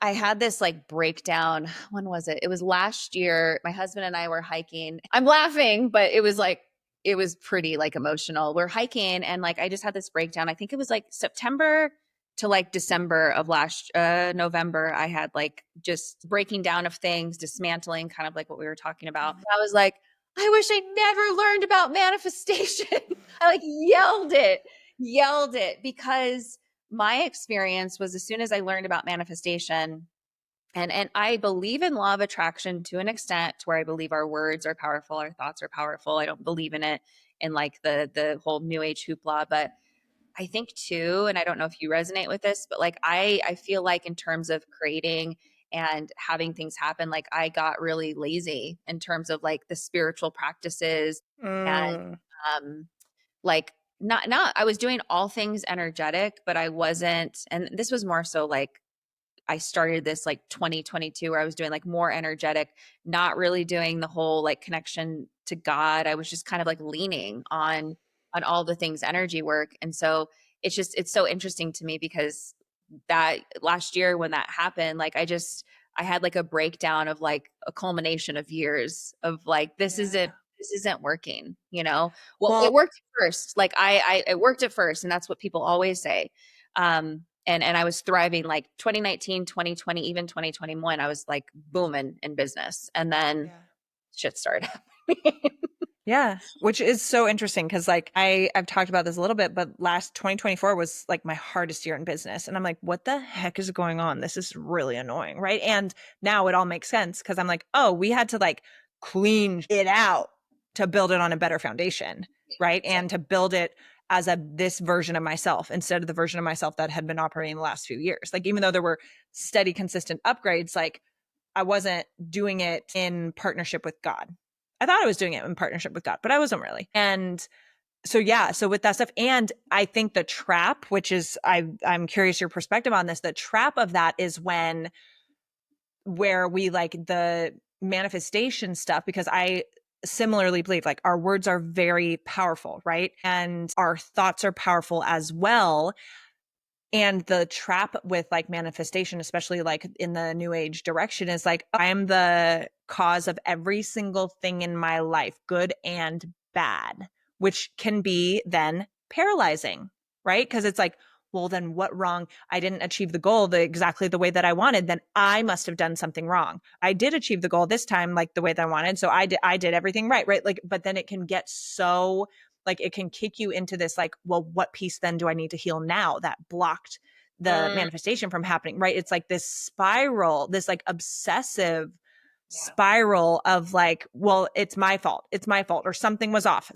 I had this like breakdown. When was it? It was last year. My husband and I were hiking. I'm laughing, but it was pretty like emotional. We're hiking and like I just had this breakdown. I think it was like September to like December of last November. I had like just breaking down of things, dismantling, kind of like what we were talking about. I was like, I wish I never learned about manifestation. I like yelled it because my experience was as soon as I learned about manifestation, and I believe in law of attraction to an extent to where I believe our words are powerful, our thoughts are powerful. I don't believe in it in like the whole new age hoopla, but I think too, and I don't know if you resonate with this, but like I feel like in terms of creating and having things happen, like I got really lazy in terms of like the spiritual practices and Mm. um like not I was doing all things energetic, but I wasn't, and this was more so like I started this like 2022 where I was doing like more energetic, not really doing the whole like connection to God. I was just kind of like leaning on all the things energy work. And so it's so interesting to me because that last year when that happened, like I had like a breakdown of like a culmination of years of like Yeah. this isn't working, you know. Well, it Well, worked at first. Like I it worked at first, and that's what people always say. And I was thriving like 2019, 2020, even 2021. I was like booming in business. And then yeah. shit started happening. Yeah, which is so interesting because like I've talked about this a little bit, but last 2024 was like my hardest year in business. And I'm like, what the heck is going on? This is really annoying, right? And now it all makes sense because I'm like, oh, we had to like clean it out to build it on a better foundation, right? And to build it as a this version of myself instead of the version of myself that had been operating the last few years. Like even though there were steady, consistent upgrades, like I wasn't doing it in partnership with God. I thought I was doing it in partnership with God, but I wasn't really. And so yeah, so with that stuff, and I think the trap, which is I'm curious your perspective on this, the trap of that is when where we like the manifestation stuff, because I similarly believe like our words are very powerful, right? And our thoughts are powerful as well. And the trap with like manifestation, especially like in the new age direction, is like, I am the cause of every single thing in my life, good and bad, which can be then paralyzing, right? Because it's like, well, then what wrong? I didn't achieve the goal exactly the way that I wanted. Then I must have done something wrong. I did achieve the goal this time, like the way that I wanted. So I did everything right, right? Like, but then it can get so like it can kick you into this like, well, what piece then do I need to heal now that blocked the Mm, manifestation from happening, right? It's like this spiral, this like obsessive yeah. spiral of like, well, it's my fault, or something was off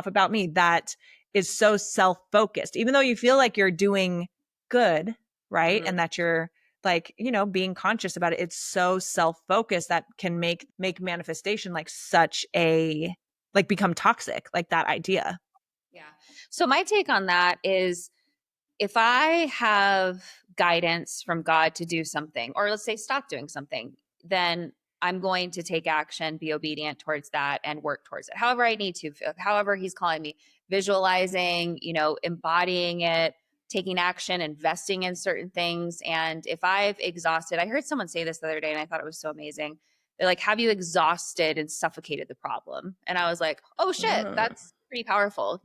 about me that is so self-focused, even though you feel like you're doing good, right? Mhm. And that you're like, being conscious about it. It's so self-focused that can make manifestation like such a like become toxic, like that idea. Yeah. So my take on that is if I have guidance from God to do something, or let's say stop doing something, then I'm going to take action, be obedient towards that, and work towards it. However, I need to, however, He's calling me, visualizing, embodying it, taking action, investing in certain things. And if I've exhausted, I heard someone say this the other day, and I thought it was so amazing. They're like, have you exhausted and suffocated the problem? And I was like, oh shit, Mm. that's pretty powerful,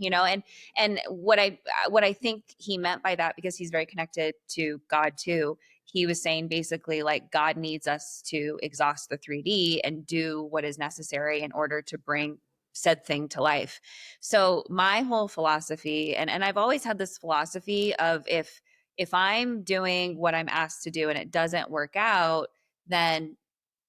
and what I think he meant by that, because he's very connected to God too, he was saying basically like God needs us to exhaust the 3D and do what is necessary in order to bring said thing to life. So my whole philosophy, and I've always had this philosophy of if I'm doing what I'm asked to do and it doesn't work out, then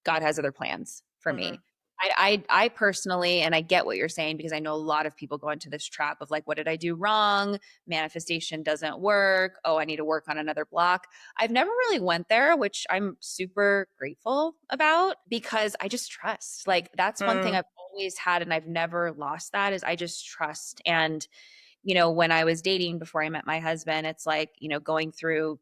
God has other plans for Mhm. me. I personally, and I get what you're saying, because I know a lot of people go into this trap of like, what did I do wrong? Manifestation doesn't work. Oh, I need to work on another block. I've never really went there, which I'm super grateful about, because I just trust. Like that's one thing Mm. I've always had, and I've never lost that, is I just trust. And when I was dating before I met my husband, it's like, going through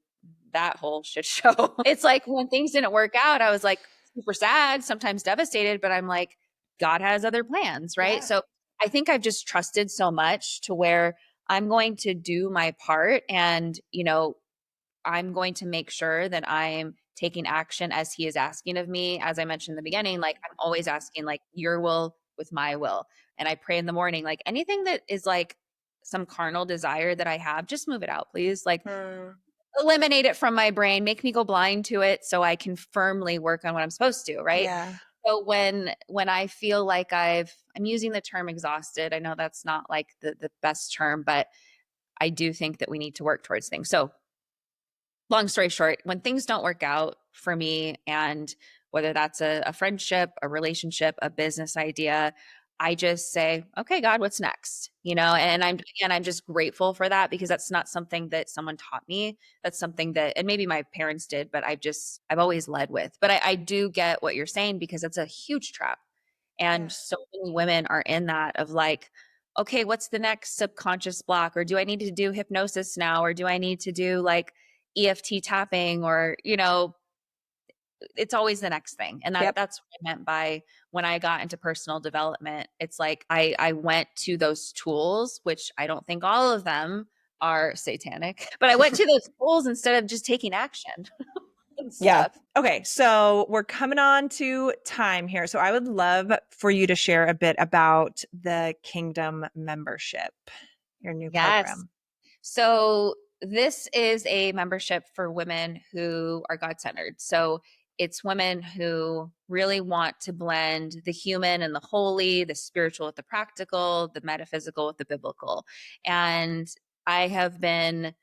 that whole shit show. It's like when things didn't work out, I was like super sad, sometimes devastated, but I'm like, God has other plans, right? Yeah. So I think I've just trusted so much to where I'm going to do my part, and, I'm going to make sure that I'm taking action as he is asking of me. As I mentioned in the beginning, like I'm always asking like your will with my will. And I pray in the morning, like anything that is like some carnal desire that I have, just move it out, please. Like Mm. eliminate it from my brain, make me go blind to it so I can firmly work on what I'm supposed to, right? Yeah. So when I feel like I'm using the term exhausted, I know that's not like the best term, but I do think that we need to work towards things. So long story short, when things don't work out for me, and whether that's a friendship, a relationship, a business idea, I just say, okay, God, what's next? And I'm just grateful for that, because that's not something that someone taught me. That's something that, and maybe my parents did, but I've always led with. But I do get what you're saying, because it's a huge trap. And Yeah. so many women are in that of like, okay, what's the next subconscious block? Or do I need to do hypnosis now? Or do I need to do like EFT tapping? Or, it's always the next thing. And Yep. that's what I meant by when I got into personal development. It's like I went to those tools, which I don't think all of them are satanic, but I went to those tools instead of just taking action and Yeah. stuff. Okay. So we're coming on to time here. So I would love for you to share a bit about the Kingdom membership, your new Yes. program. So this is a membership for women who are God centered. So it's women who really want to blend the human and the holy, the spiritual with the practical, the metaphysical with the biblical. And I have been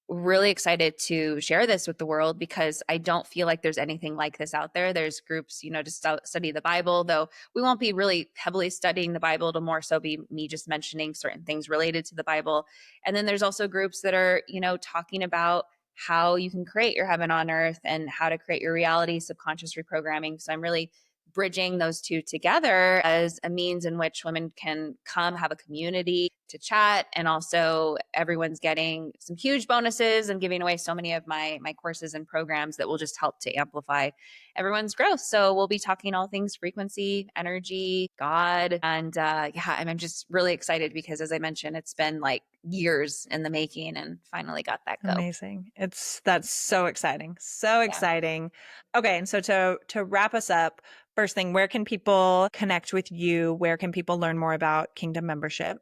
really excited to share this with the world, because I don't feel like there's anything like this out there. There's groups, to study the Bible, though we won't be really heavily studying the Bible. It'll more so be me just mentioning certain things related to the Bible. And then there's also groups that are, talking about how you can create your heaven on earth and how to create your reality, subconscious reprogramming. So I'm really bridging those two together as a means in which women can come have a community to chat, and also everyone's getting some huge bonuses and giving away so many of my courses and programs that will just help to amplify everyone's growth. So we'll be talking all things frequency, energy, God, and yeah, I'm just really excited, because as I mentioned, it's been like years in the making, and finally got that go. Amazing. That's so exciting. So exciting. Okay, and so to wrap us up, first thing, where can people connect with you? Where can people learn more about Kingdom membership?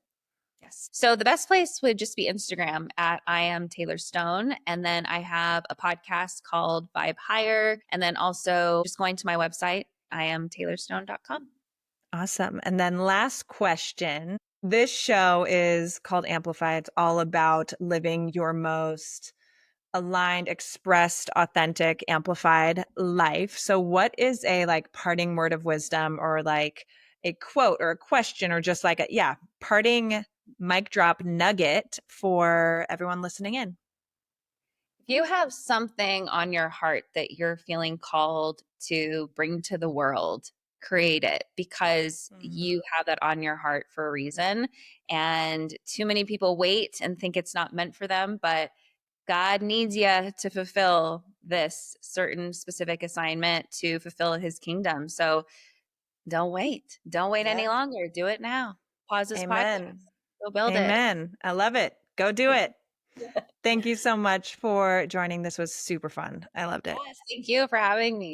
Yes. So the best place would just be Instagram at I am Taylor Stone. And then I have a podcast called Vibe Higher. And then also just going to my website, iamtaylorstone.com. Awesome. And then last question. This show is called Amplify. It's all about living your most aligned, expressed, authentic, amplified life. So what is a like parting word of wisdom, or like a quote or a question, or just like a parting mic drop nugget for everyone listening in. If you have something on your heart that you're feeling called to bring to the world, create it because Mm. you have that on your heart for a reason. And too many people wait and think it's not meant for them, but God needs you to fulfill this certain specific assignment to fulfill his kingdom. So don't wait. Don't wait Yeah. any longer. Do it now. Pause this Amen. podcast. Go build it. Amen. I love it. Go do it. Thank you so much for joining. This was super fun. I loved it. Yes, thank you for having me.